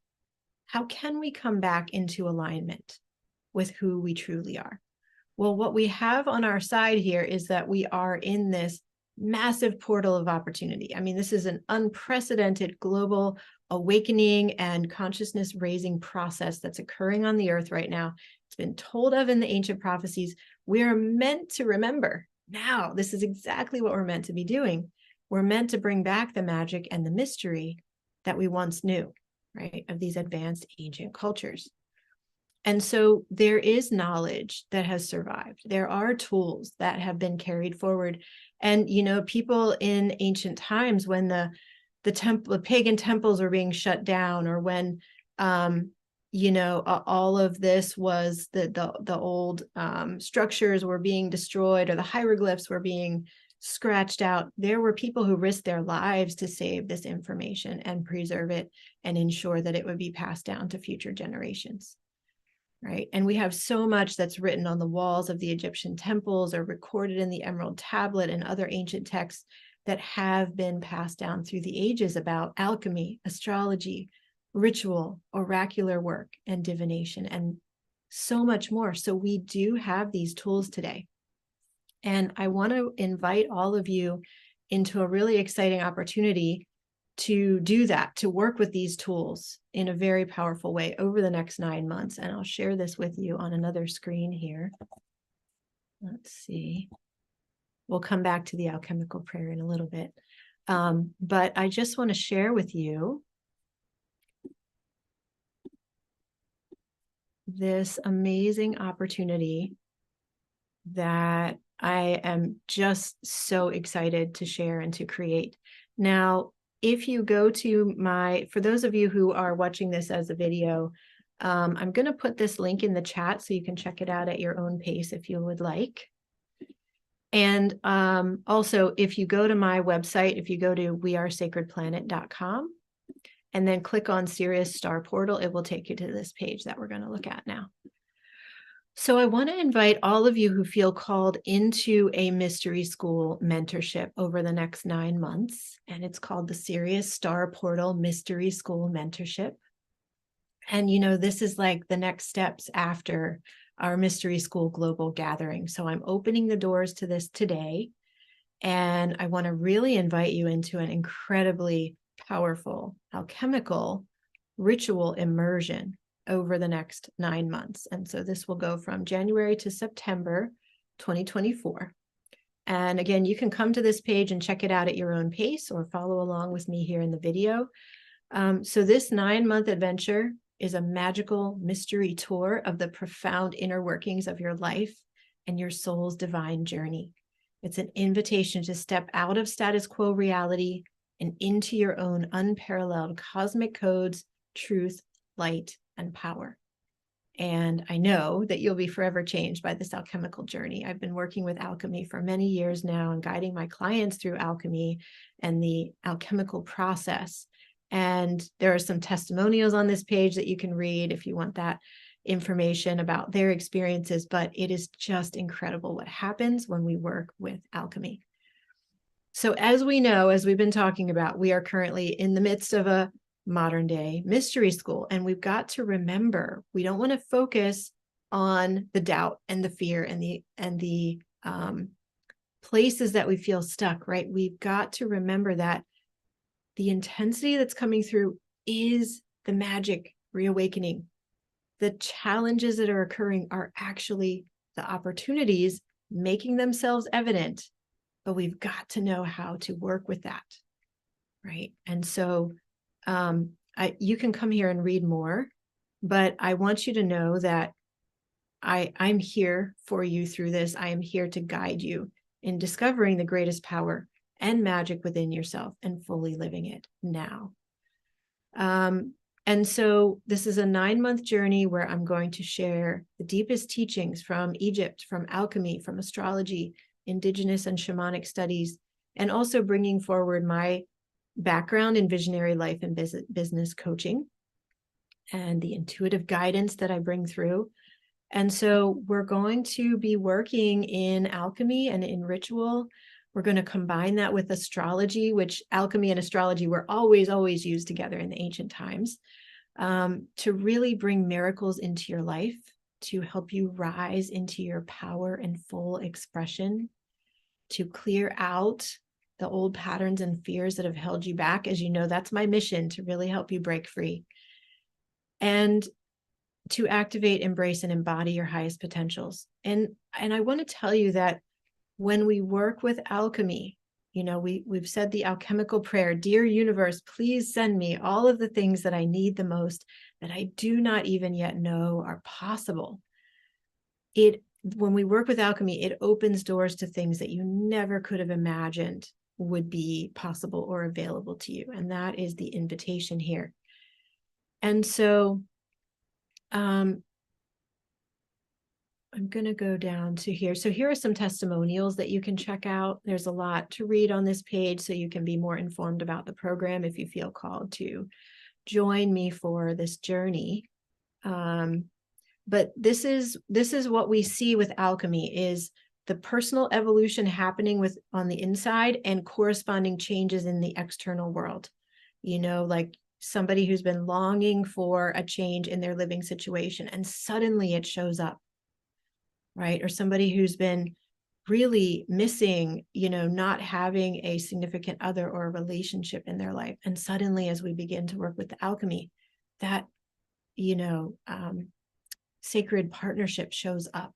How can we come back into alignment with who we truly are? Well, what we have on our side here is that we are in this massive portal of opportunity. I mean, this is an unprecedented global awakening and consciousness raising process that's occurring on the earth right now. It's been told of in the ancient prophecies. We are meant to remember now. This is exactly what we're meant to be doing. We're meant to bring back the magic and the mystery that we once knew, right, of these advanced ancient cultures. And so there is knowledge that has survived. There are tools that have been carried forward. And, people in ancient times, when the pagan temples were being shut down, or when, all of this was the old structures were being destroyed, or the hieroglyphs were being scratched out, there were people who risked their lives to save this information and preserve it and ensure that it would be passed down to future generations. Right. And we have so much that's written on the walls of the Egyptian temples or recorded in the Emerald Tablet and other ancient texts that have been passed down through the ages about alchemy, astrology, ritual, oracular work, and divination, and so much more. So we do have these tools today. And I want to invite all of you into a really exciting opportunity to do that, to work with these tools in a very powerful way over the next 9 months. And I'll share this with you on another screen here. Let's see. We'll come back to the alchemical prayer in a little bit. But I just want to share with you this amazing opportunity that I am just so excited to share and to create. Now, if you go to for those of you who are watching this as a video, I'm going to put this link in the chat so you can check it out at your own pace if you would like. And also, if you go to my website, if you go to wearesacredplanet.com and then click on Sirius Star Portal, it will take you to this page that we're going to look at now. So I want to invite all of you who feel called into a mystery school mentorship over the next 9 months. And it's called the Sirius Star Portal Mystery School Mentorship. And, this is like the next steps after our Mystery School Global Gathering. So I'm opening the doors to this today. And I want to really invite you into an incredibly powerful alchemical ritual immersion over the next 9 months. And so this will go from January to September 2024. And again, you can come to this page and check it out at your own pace or follow along with me here in the video. So this 9-month adventure is a magical mystery tour of the profound inner workings of your life and your soul's divine journey. It's an invitation to step out of status quo reality and into your own unparalleled cosmic codes, truth, light, and power. And I know that you'll be forever changed by this alchemical journey. I've been working with alchemy for many years now and guiding my clients through alchemy and the alchemical process. And there are some testimonials on this page that you can read if you want that information about their experiences. But it is just incredible what happens when we work with alchemy. So as we know, as we've been talking about, we are currently in the midst of a modern day mystery school. And we've got to remember, we don't want to focus on the doubt and the fear and the places that we feel stuck, right? We've got to remember that the intensity that's coming through is the magic reawakening. The challenges that are occurring are actually the opportunities making themselves evident, but we've got to know how to work with that, right? And so you can come here and read more, but I want you to know that I'm here for you through this. I am here to guide you in discovering the greatest power and magic within yourself and fully living it now. And so this is a 9-month journey where I'm going to share the deepest teachings from Egypt, from alchemy, from astrology, indigenous and shamanic studies, and also bringing forward my background in visionary life and business coaching and the intuitive guidance that I bring through. And so we're going to be working in alchemy and in ritual. We're going to combine that with astrology, which alchemy and astrology were always used together in the ancient times, to really bring miracles into your life, to help you rise into your power and full expression, to clear out the old patterns and fears that have held you back. As you know, that's my mission, to really help you break free and to activate, embrace, and embody your highest potentials. And I want to tell you that when we work with alchemy, you know, we've said the alchemical prayer, dear universe, please send me all of the things that I need the most, that I do not even yet know are possible. When we work with alchemy, it opens doors to things that you never could have imagined would be possible or available to you. And that is the invitation here. And so I'm going to go down to here. So here are some testimonials that you can check out. There's a lot to read on this page, so you can be more informed about the program if you feel called to join me for this journey. But this is what we see with alchemy, is the personal evolution happening on the inside and corresponding changes in the external world. You know, like somebody who's been longing for a change in their living situation and suddenly it shows up, right? Or somebody who's been really missing, you know, not having a significant other or a relationship in their life. And suddenly, as we begin to work with the alchemy, that, you know, sacred partnership shows up,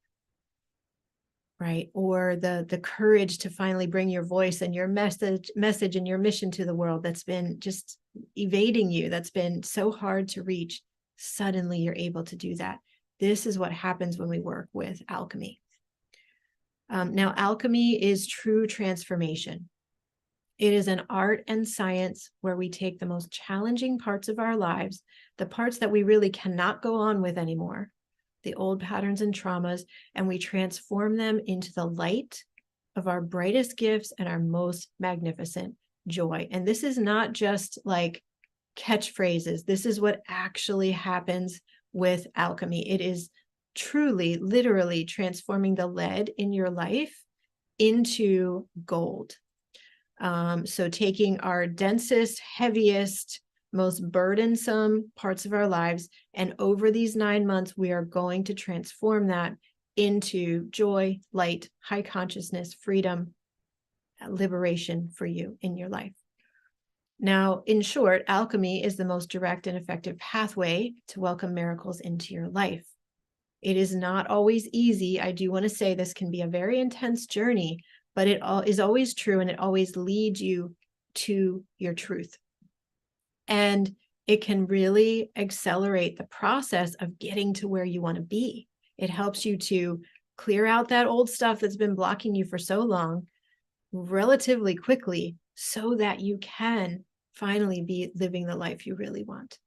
right? Or the courage to finally bring your voice and your message and your mission to the world that's been just evading you, that's been so hard to reach. Suddenly you're able to do that. This is what happens when we work with alchemy. Now, alchemy is true transformation. It is an art and science where we take the most challenging parts of our lives, the parts that we really cannot go on with anymore, the old patterns and traumas, and we transform them into the light of our brightest gifts and our most magnificent joy. And this is not just like catchphrases. This is what actually happens with alchemy. It is truly, literally transforming the lead in your life into gold. So taking our densest, heaviest, most burdensome parts of our lives, and over these 9 months, we are going to transform that into joy, light, high consciousness, freedom, liberation for you in your life. Now, in short, alchemy is the most direct and effective pathway to welcome miracles into your life. It is not always easy. I do want to say this can be a very intense journey, but it is always true, and it always leads you to your truth. And it can really accelerate the process of getting to where you want to be. It helps you to clear out that old stuff that's been blocking you for so long relatively quickly, so that you can finally be living the life you really want.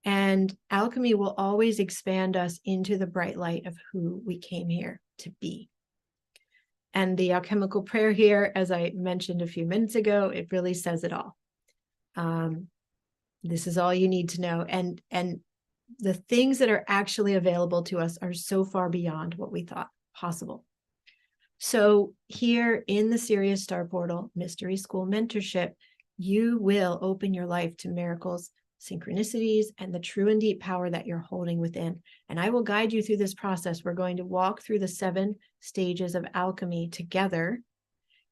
And alchemy will always expand us into the bright light of who we came here to be. And the alchemical prayer here, as I mentioned a few minutes ago, it really says it all. This is all you need to know. And the things that are actually available to us are so far beyond what we thought possible. So here in the Sirius Star Portal Mystery School Mentorship, you will open your life to miracles, synchronicities, and the true and deep power that you're holding within. And I will guide you through this process. We're going to walk through the 7 stages of alchemy together.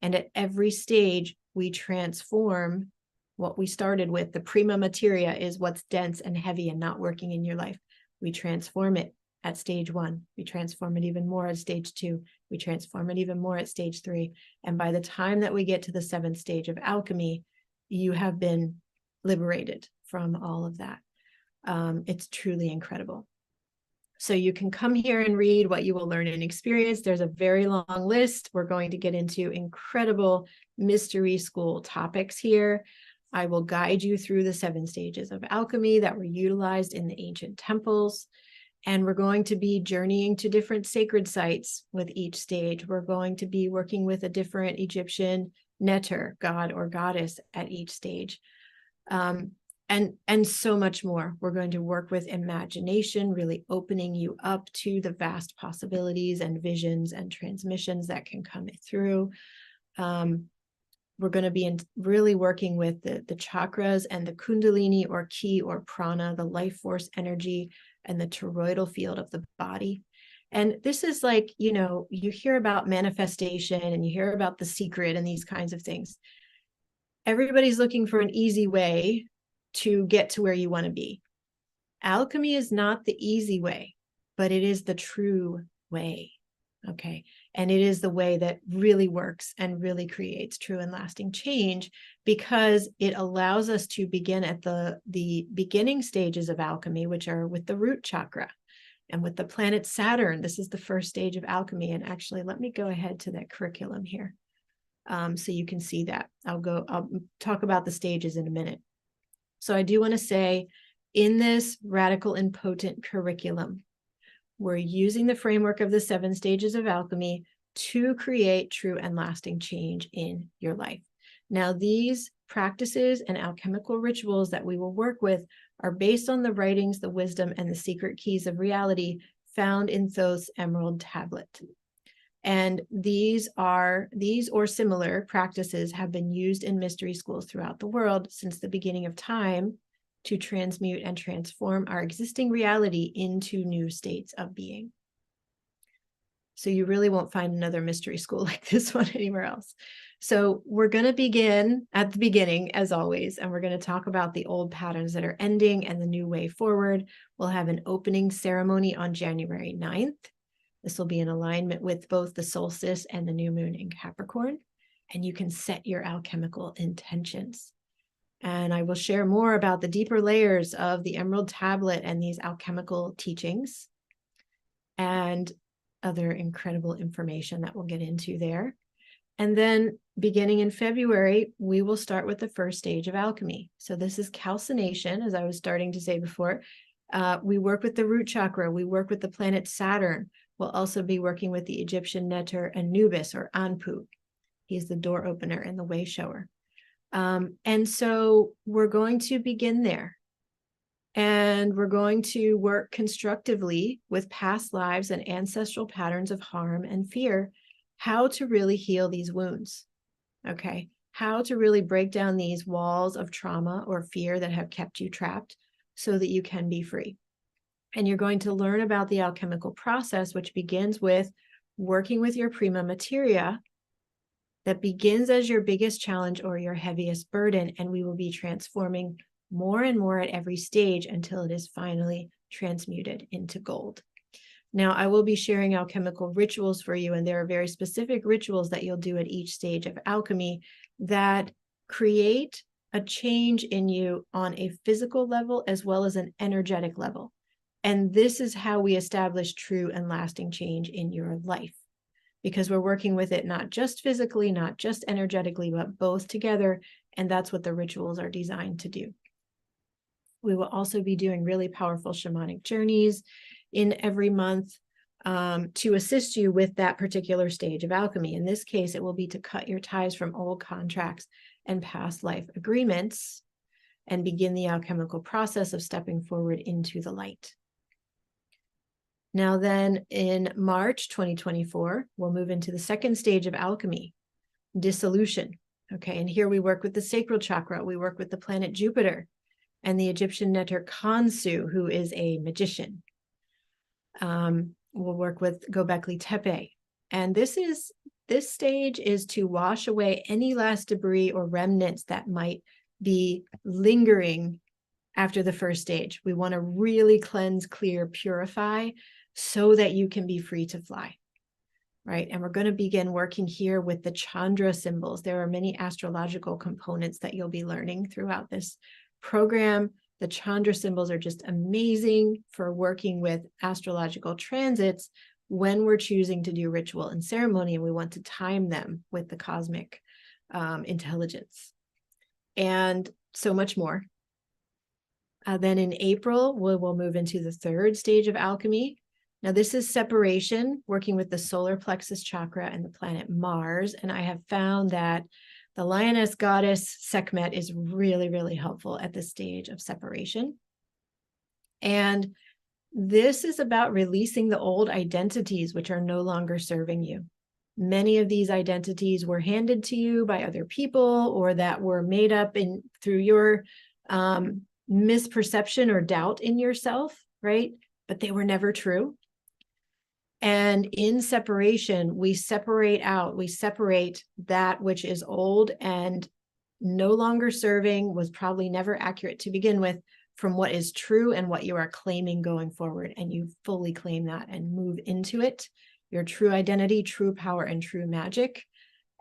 And at every stage, we transform what we started with. The prima materia is what's dense and heavy and not working in your life. We transform it at stage 1. We transform it even more at stage 2. We transform it even more at stage 3. And by the time that we get to the 7th stage of alchemy, you have been liberated from all of that. It's truly incredible. So you can come here and read what you will learn and experience. There's a very long list. We're going to get into incredible mystery school topics here. I will guide you through the 7 stages of alchemy that were utilized in the ancient temples. And we're going to be journeying to different sacred sites with each stage. We're going to be working with a different Egyptian neter, god or goddess, at each stage. And so much more. We're going to work with imagination, really opening you up to the vast possibilities and visions and transmissions that can come through. We're going to be really working with the chakras and the kundalini or ki or prana, the life force energy, and the toroidal field of the body. And this is like, you hear about manifestation and you hear about The Secret and these kinds of things. Everybody's looking for an easy way to get to where you want to be. Alchemy is not the easy way, but it is the true way. Okay. And it is the way that really works and really creates true and lasting change, because it allows us to begin at the beginning stages of alchemy, which are with the root chakra and with the planet Saturn. This is the first stage of alchemy. And actually, let me go ahead to that curriculum here. So you can see that. I'll talk about the stages in a minute. So I do want to say, in this radical and potent curriculum, we're using the framework of the 7 stages of alchemy to create true and lasting change in your life. Now, these practices and alchemical rituals that we will work with are based on the writings, the wisdom, and the secret keys of reality found in Thoth's Emerald Tablet. And these or similar practices have been used in mystery schools throughout the world since the beginning of time to transmute and transform our existing reality into new states of being. So you really won't find another mystery school like this one anywhere else. So we're going to begin at the beginning, as always, and we're going to talk about the old patterns that are ending and the new way forward. We'll have an opening ceremony on January 9th. This will be in alignment with both the solstice and the new moon in Capricorn, and you can set your alchemical intentions. And I will share more about the deeper layers of the Emerald Tablet and these alchemical teachings and other incredible information that we'll get into there. And then beginning in February, we will start with the first stage of alchemy. So this is calcination, as I was starting to say before. We work with the root chakra. We work with the planet Saturn. We'll also be working with the Egyptian neter Anubis, or Anpu. He's the door opener and the way shower. And so we're going to begin there. And we're going to work constructively with past lives and ancestral patterns of harm and fear, how to really heal these wounds. Okay. How to really break down these walls of trauma or fear that have kept you trapped so that you can be free. And you're going to learn about the alchemical process, which begins with working with your prima materia, that begins as your biggest challenge or your heaviest burden. And we will be transforming more and more at every stage until it is finally transmuted into gold. Now, I will be sharing alchemical rituals for you, and there are very specific rituals that you'll do at each stage of alchemy that create a change in you on a physical level as well as an energetic level. And this is how we establish true and lasting change in your life, because we're working with it not just physically, not just energetically, but both together. And that's what the rituals are designed to do. We will also be doing really powerful shamanic journeys in every month to assist you with that particular stage of alchemy. In this case, it will be to cut your ties from old contracts and past life agreements and begin the alchemical process of stepping forward into the light. Now then, in March 2024, we'll move into the second stage of alchemy, dissolution. Okay, and here we work with the sacral chakra. We work with the planet Jupiter and the Egyptian neter Khonsu, who is a magician. We'll work with Göbekli Tepe. And this stage is to wash away any last debris or remnants that might be lingering after the first stage. We want to really cleanse, clear, purify so that you can be free to fly, right? And we're going to begin working here with the Chandra symbols. There are many astrological components that you'll be learning throughout this program. The Chandra symbols are just amazing for working with astrological transits when we're choosing to do ritual and ceremony, and we want to time them with the cosmic intelligence and so much more. Then in April, we'll move into the third stage of alchemy. Now, this is separation, working with the solar plexus chakra and the planet Mars. And I have found that the lioness goddess Sekhmet is really, really helpful at this stage of separation. And this is about releasing the old identities which are no longer serving you. Many of these identities were handed to you by other people or that were made up through your misperception or doubt in yourself, right? But they were never true. And in separation, we separate that which is old and no longer serving, was probably never accurate to begin with, from what is true and what you are claiming going forward. And you fully claim that and move into it, your true identity, true power, and true magic,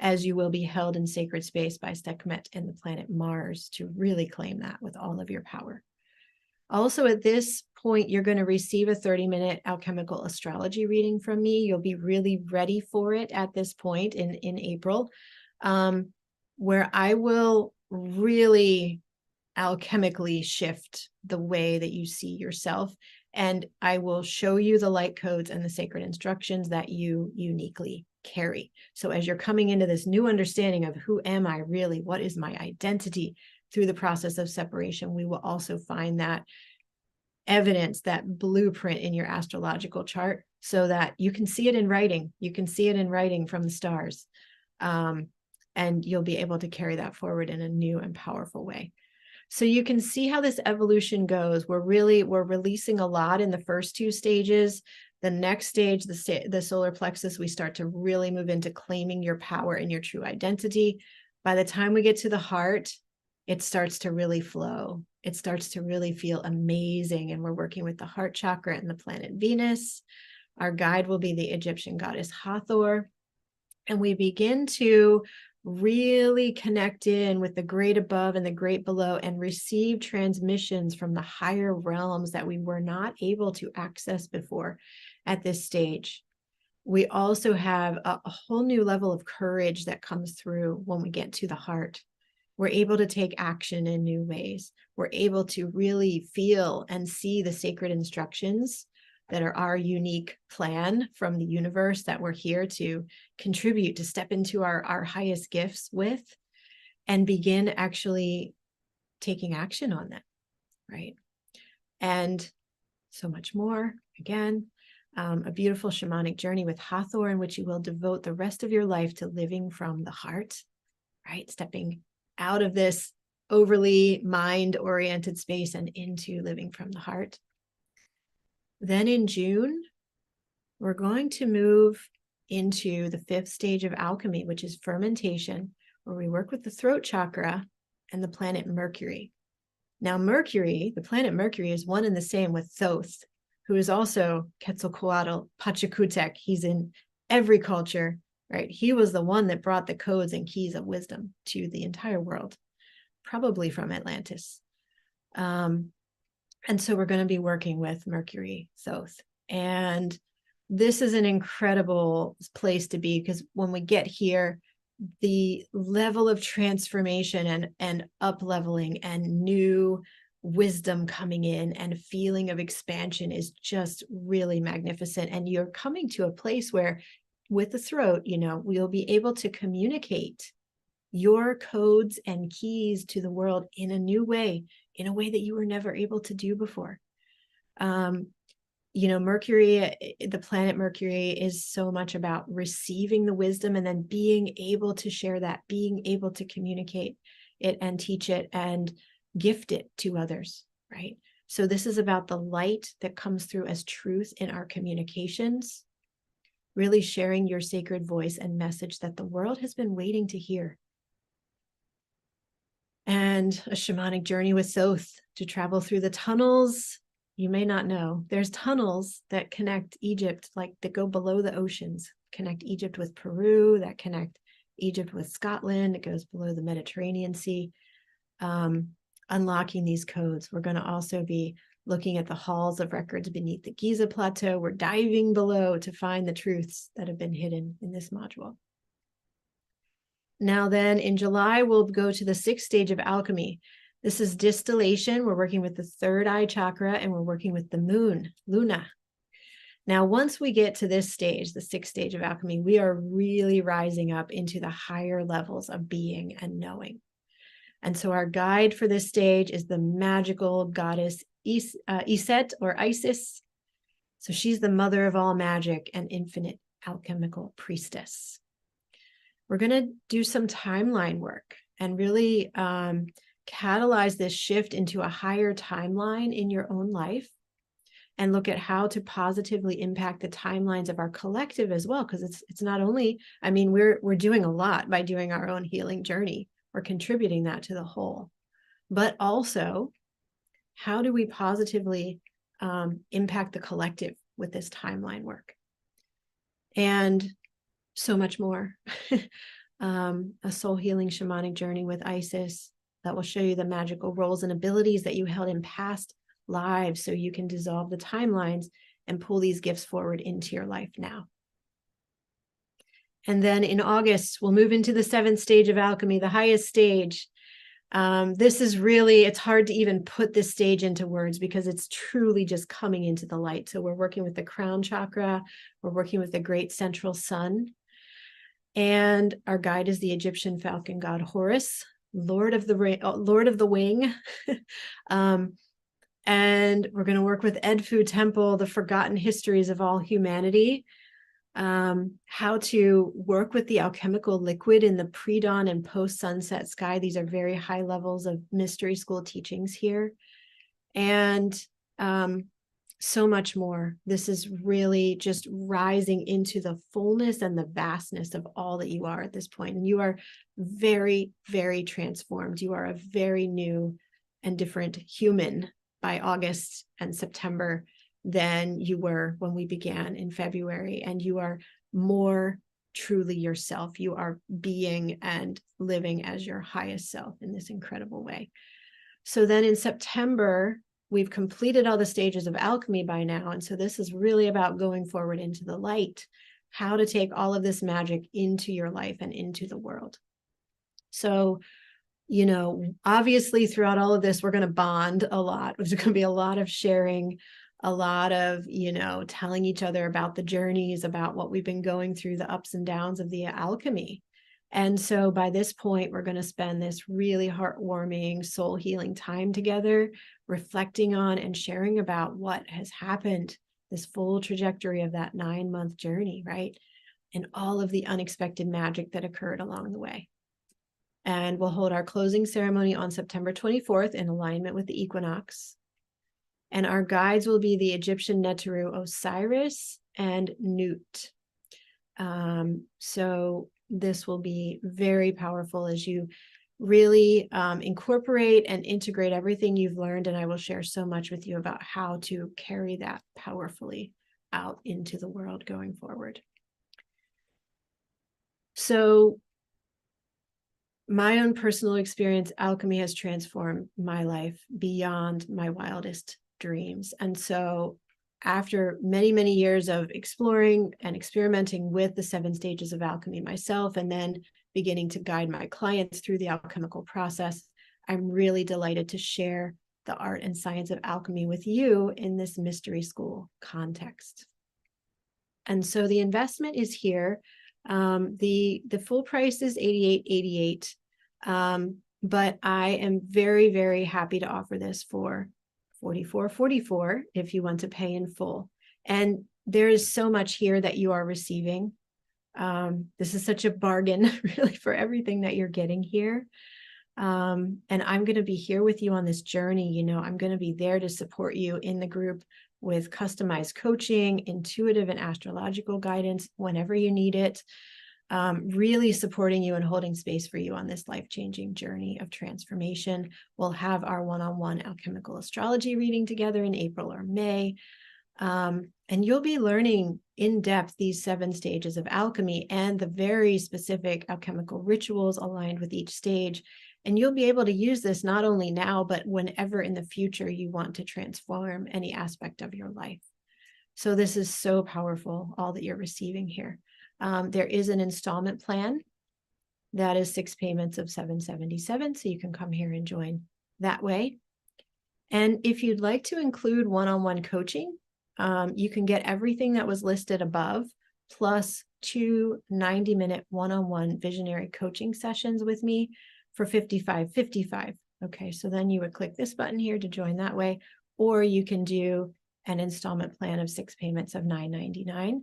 as you will be held in sacred space by Sekhmet and the planet Mars to really claim that with all of your power. Also, at this point, you're going to receive a 30-minute alchemical astrology reading from me. You'll be really ready for it at this point in April, where I will really alchemically shift the way that you see yourself. And I will show you the light codes and the sacred instructions that you uniquely carry. So as you're coming into this new understanding of who am I really, what is my identity, through the process of separation, we will also find that evidence, that blueprint in your astrological chart so that you can see it in writing. You can see it in writing from the stars. And you'll be able to carry that forward in a new and powerful way. So you can see how this evolution goes. We're releasing a lot in the first two stages. The next stage, the solar plexus, we start to really move into claiming your power and your true identity. By the time we get to the heart, it starts to really flow. It starts to really feel amazing. And we're working with the heart chakra and the planet Venus. Our guide will be the Egyptian goddess Hathor. And we begin to really connect in with the great above and the great below and receive transmissions from the higher realms that we were not able to access before at this stage. We also have a whole new level of courage that comes through when we get to the heart. We're able to take action in new ways. We're able to really feel and see the sacred instructions that are our unique plan from the universe that we're here to contribute, to step into our highest gifts with, and begin actually taking action on them, right? And so much more. Again, a beautiful shamanic journey with Hathor in which you will devote the rest of your life to living from the heart, right? Stepping out of this overly mind-oriented space and into living from the heart. Then in June, we're going to move into the fifth stage of alchemy, which is fermentation, where we work with the throat chakra and the planet Mercury. Now, Mercury, the planet Mercury, is one and the same with Thoth, who is also Quetzalcoatl, Pachacutec. He's in every culture, right? He was the one that brought the codes and keys of wisdom to the entire world, probably from Atlantis. And so we're going to be working with Mercury, Thoth. And this is an incredible place to be, because when we get here, the level of transformation and up-leveling and new wisdom coming in, and a feeling of expansion is just really magnificent. And you're coming to a place where with the throat, we'll be able to communicate your codes and keys to the world in a new way, in a way that you were never able to do before. Mercury, the planet Mercury, is so much about receiving the wisdom and then being able to share that, being able to communicate it and teach it and gift it to others, right? So this is about the light that comes through as truth in our communications, really sharing your sacred voice and message that the world has been waiting to hear. And a shamanic journey with Thoth to travel through the tunnels. You may not know, there's tunnels that connect Egypt, like that go below the oceans, connect Egypt with Peru, that connect Egypt with Scotland. It goes below the Mediterranean Sea, unlocking these codes. We're going to also be looking at the halls of records beneath the Giza Plateau. We're diving below to find the truths that have been hidden in this module. Now then, in July, we'll go to the 6th stage of alchemy. This is distillation. We're working with the third eye chakra, and we're working with the moon, Luna. Now, once we get to this stage, the 6th stage of alchemy, we are really rising up into the higher levels of being and knowing. And so our guide for this stage is the magical goddess Iset, or Isis. So she's the mother of all magic and infinite alchemical priestess. We're going to do some timeline work and really catalyze this shift into a higher timeline in your own life, and look at how to positively impact the timelines of our collective as well. Because it's not only, we're doing a lot by doing our own healing journey. We're contributing that to the whole. But also, how do we positively impact the collective with this timeline work? And so much more. A soul healing shamanic journey with Isis that will show you the magical roles and abilities that you held in past lives, so you can dissolve the timelines and pull these gifts forward into your life now. And then in August, we'll move into the 7th stage of alchemy, the highest stage. This is really, it's hard to even put this stage into words because it's truly just coming into the light. So we're working with the crown chakra, we're working with the great central sun. And our guide is the Egyptian falcon god Horus, Lord of the Wing. And we're going to work with Edfu Temple, the forgotten histories of all humanity, how to work with the alchemical liquid in the pre-dawn and post-sunset sky. These are very high levels of mystery school teachings here. And so much more. This is really just rising into the fullness and the vastness of all that you are at this point. And you are very, very transformed. You are a very new and different human by August and September than you were when we began in February. And you are more truly yourself. You are being and living as your highest self in this incredible way. So then in September, we've completed all the stages of alchemy by now. And so this is really about going forward into the light, how to take all of this magic into your life and into the world. So, obviously throughout all of this, we're going to bond a lot. There's going to be a lot of sharing, a lot of, telling each other about the journeys, about what we've been going through, the ups and downs of the alchemy. And so by this point, we're going to spend this really heartwarming, soul healing time together, reflecting on and sharing about what has happened, this full trajectory of that 9-month journey, right? And all of the unexpected magic that occurred along the way. And we'll hold our closing ceremony on September 24th in alignment with the equinox. And our guides will be the Egyptian Neteru Osiris and Nut. So this will be very powerful as you really incorporate and integrate everything you've learned. And I will share so much with you about how to carry that powerfully out into the world going forward. So my own personal experience, alchemy has transformed my life beyond my wildest dreams. And so after many, many years of exploring and experimenting with the 7 stages of alchemy myself, and then beginning to guide my clients through the alchemical process, I'm really delighted to share the art and science of alchemy with you in this mystery school context. And so the investment is here. The full price is $88.88. But I am very, very happy to offer this for $44.44 if you want to pay in full. And there is so much here that you are receiving. This is such a bargain, really, for everything that you're getting here. And I'm going to be here with you on this journey. You know, I'm going to be there to support you in the group with customized coaching, intuitive and astrological guidance whenever you need it. Really supporting you and holding space for you on this life-changing journey of transformation. We'll have our one-on-one alchemical astrology reading together in April or May. And you'll be learning in depth these 7 stages of alchemy and the very specific alchemical rituals aligned with each stage. And you'll be able to use this not only now, but whenever in the future you want to transform any aspect of your life. So this is so powerful, all that you're receiving here. There is an installment plan that is 6 payments of $777. So you can come here and join that way. And if you'd like to include one-on-one coaching, you can get everything that was listed above, plus 2 90-minute one-on-one visionary coaching sessions with me for $55.55. Okay, so then you would click this button here to join that way, or you can do an installment plan of 6 payments of $9.99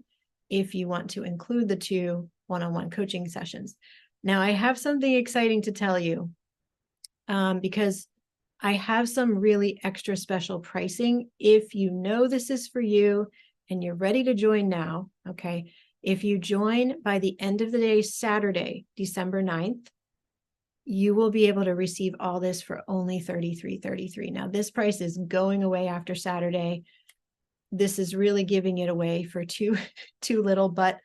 if you want to include the 2 one-on-one coaching sessions. Now, I have something exciting to tell you, because I have some really extra special pricing. If you know this is for you and you're ready to join now, okay, if you join by the end of the day, Saturday, December 9th, you will be able to receive all this for only $33.33. Now, this price is going away after Saturday. This is really giving it away for too little, but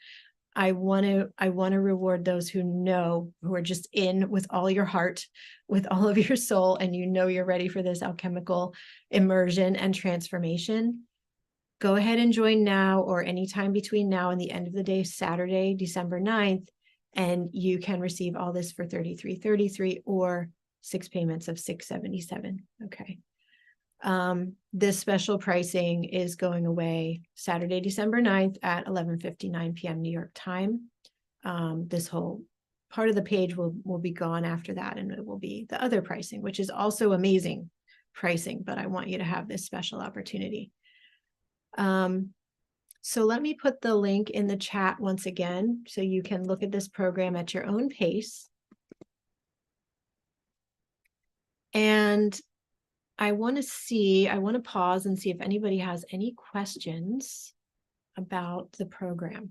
I want to reward those who are just in with all your heart, with all of your soul, and you know you're ready for this alchemical immersion and transformation. Go ahead and join now or anytime between now and the end of the day, Saturday, December 9th, and you can receive all this for $33.33 or 6 payments of $677. Okay. This special pricing is going away Saturday, December 9th at 11:59 p.m. New York time. This whole part of the page will be gone after that, and it will be the other pricing, which is also amazing pricing, but I want you to have this special opportunity. So let me put the link in the chat once again, so you can look at this program at your own pace. And I want to pause and see if anybody has any questions about the program.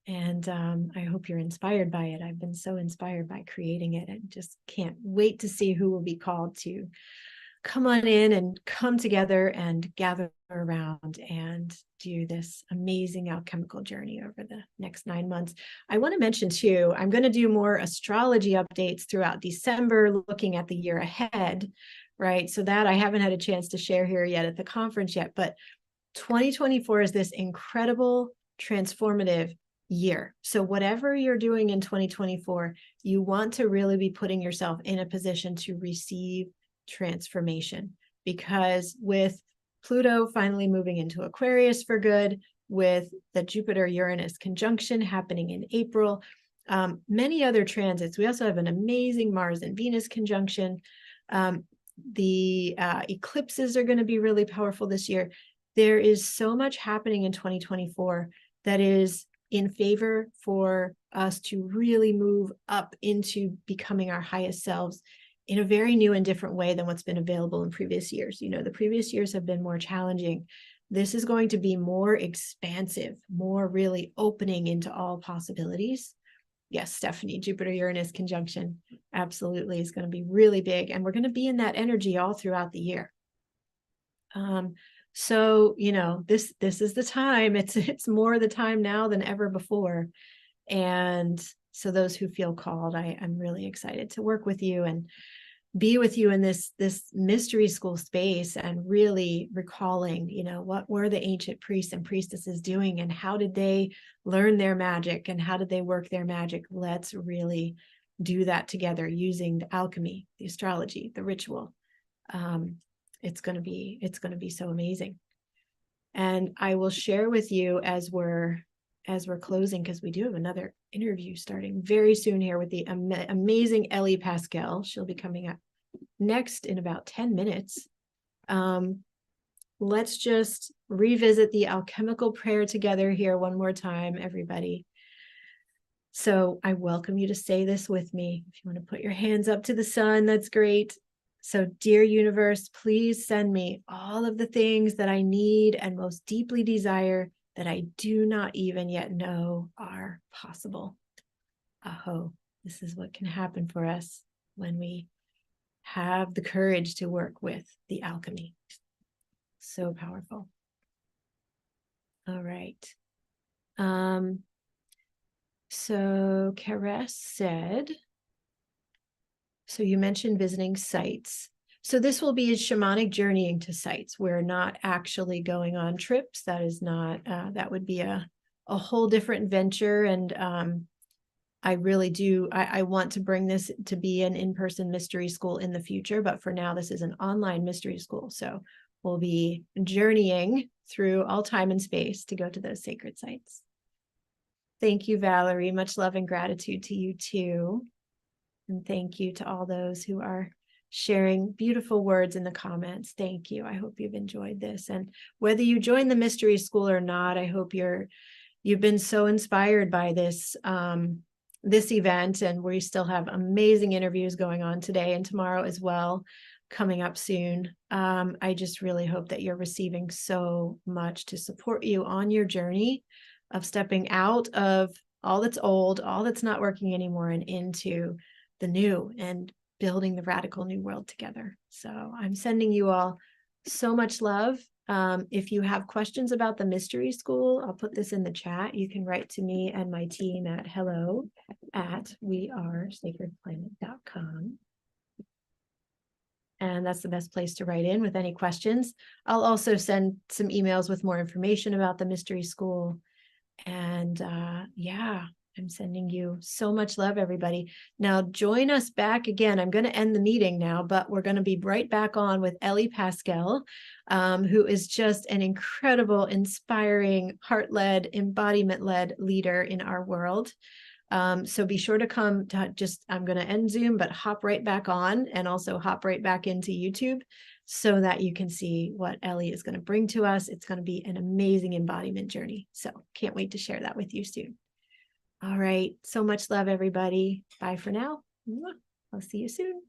And I hope you're inspired by it. I've been so inspired by creating it and just can't wait to see who will be called to come on in and come together and gather around and do this amazing alchemical journey over the next 9 months. I want to mention too, I'm going to do more astrology updates throughout December, looking at the year ahead, right? So that I haven't had a chance to share here yet at the conference yet, but 2024 is this incredible transformative year. So whatever you're doing in 2024, you want to really be putting yourself in a position to receive transformation, because with Pluto finally moving into Aquarius for good, with the Jupiter-Uranus conjunction happening in April, many other transits. We also have an amazing Mars and Venus conjunction. The eclipses are going to be really powerful this year. There is so much happening in 2024 that is in favor for us to really move up into becoming our highest selves in a very new and different way than what's been available in previous years. You know, the previous years have been more challenging. This is going to be more expansive, more really opening into all possibilities. Yes, Stephanie, Jupiter-Uranus conjunction absolutely is going to be really big. And we're going to be in that energy all throughout the year. So, you know, this is the time. It's more the time now than ever before. And so those who feel called, I'm really excited to work with you and be with you in this mystery school space, and really recalling, you know, what were the ancient priests and priestesses doing, and how did they learn their magic, and how did they work their magic? Let's really do that together using the alchemy, the astrology, the ritual, It's going to be so amazing. And I will share with you as we're closing, because we do have another interview starting very soon here with the amazing Ellie Pascal. She'll be coming up next in about 10 minutes. Let's just revisit the alchemical prayer together here one more time, everybody. So I welcome you to say this with me. If you want to put your hands up to the sun, that's great. So, dear universe, please send me all of the things that I need and most deeply desire that I do not even yet know are possible. Aho, this is what can happen for us when we have the courage to work with the alchemy. So powerful. All right. So Kares said, so you mentioned visiting sites. So this will be a shamanic journeying to sites. We're not actually going on trips. That is not, that would be a whole different venture. And I really do, I want to bring this to be an in-person mystery school in the future. But for now, this is an online mystery school. So we'll be journeying through all time and space to go to those sacred sites. Thank you, Valerie. Much love and gratitude to you too. And thank you to all those who are sharing beautiful words in the comments. Thank you. I hope you've enjoyed this. And whether you join the mystery school or not, I hope you've been so inspired by this, this event. And we still have amazing interviews going on today and tomorrow as well, coming up soon. I just really hope that you're receiving so much to support you on your journey of stepping out of all that's old, all that's not working anymore, and into the new and building the radical new world together. So I'm sending you all so much love. If you have questions about the mystery school, I'll put this in the chat. You can write to me and my team at hello@wearesacredplanet.com. And that's the best place to write in with any questions. I'll also send some emails with more information about the mystery school. And yeah, I'm sending you so much love, everybody. Now join us back again. I'm going to end the meeting now, but we're going to be right back on with Ellie Pascal, who is just an incredible, inspiring, heart-led, embodiment-led leader in our world. So be sure to come to I'm going to end Zoom, but hop right back on and also hop right back into YouTube so that you can see what Ellie is going to bring to us. It's going to be an amazing embodiment journey. So can't wait to share that with you soon. All right. So much love, everybody. Bye for now. I'll see you soon.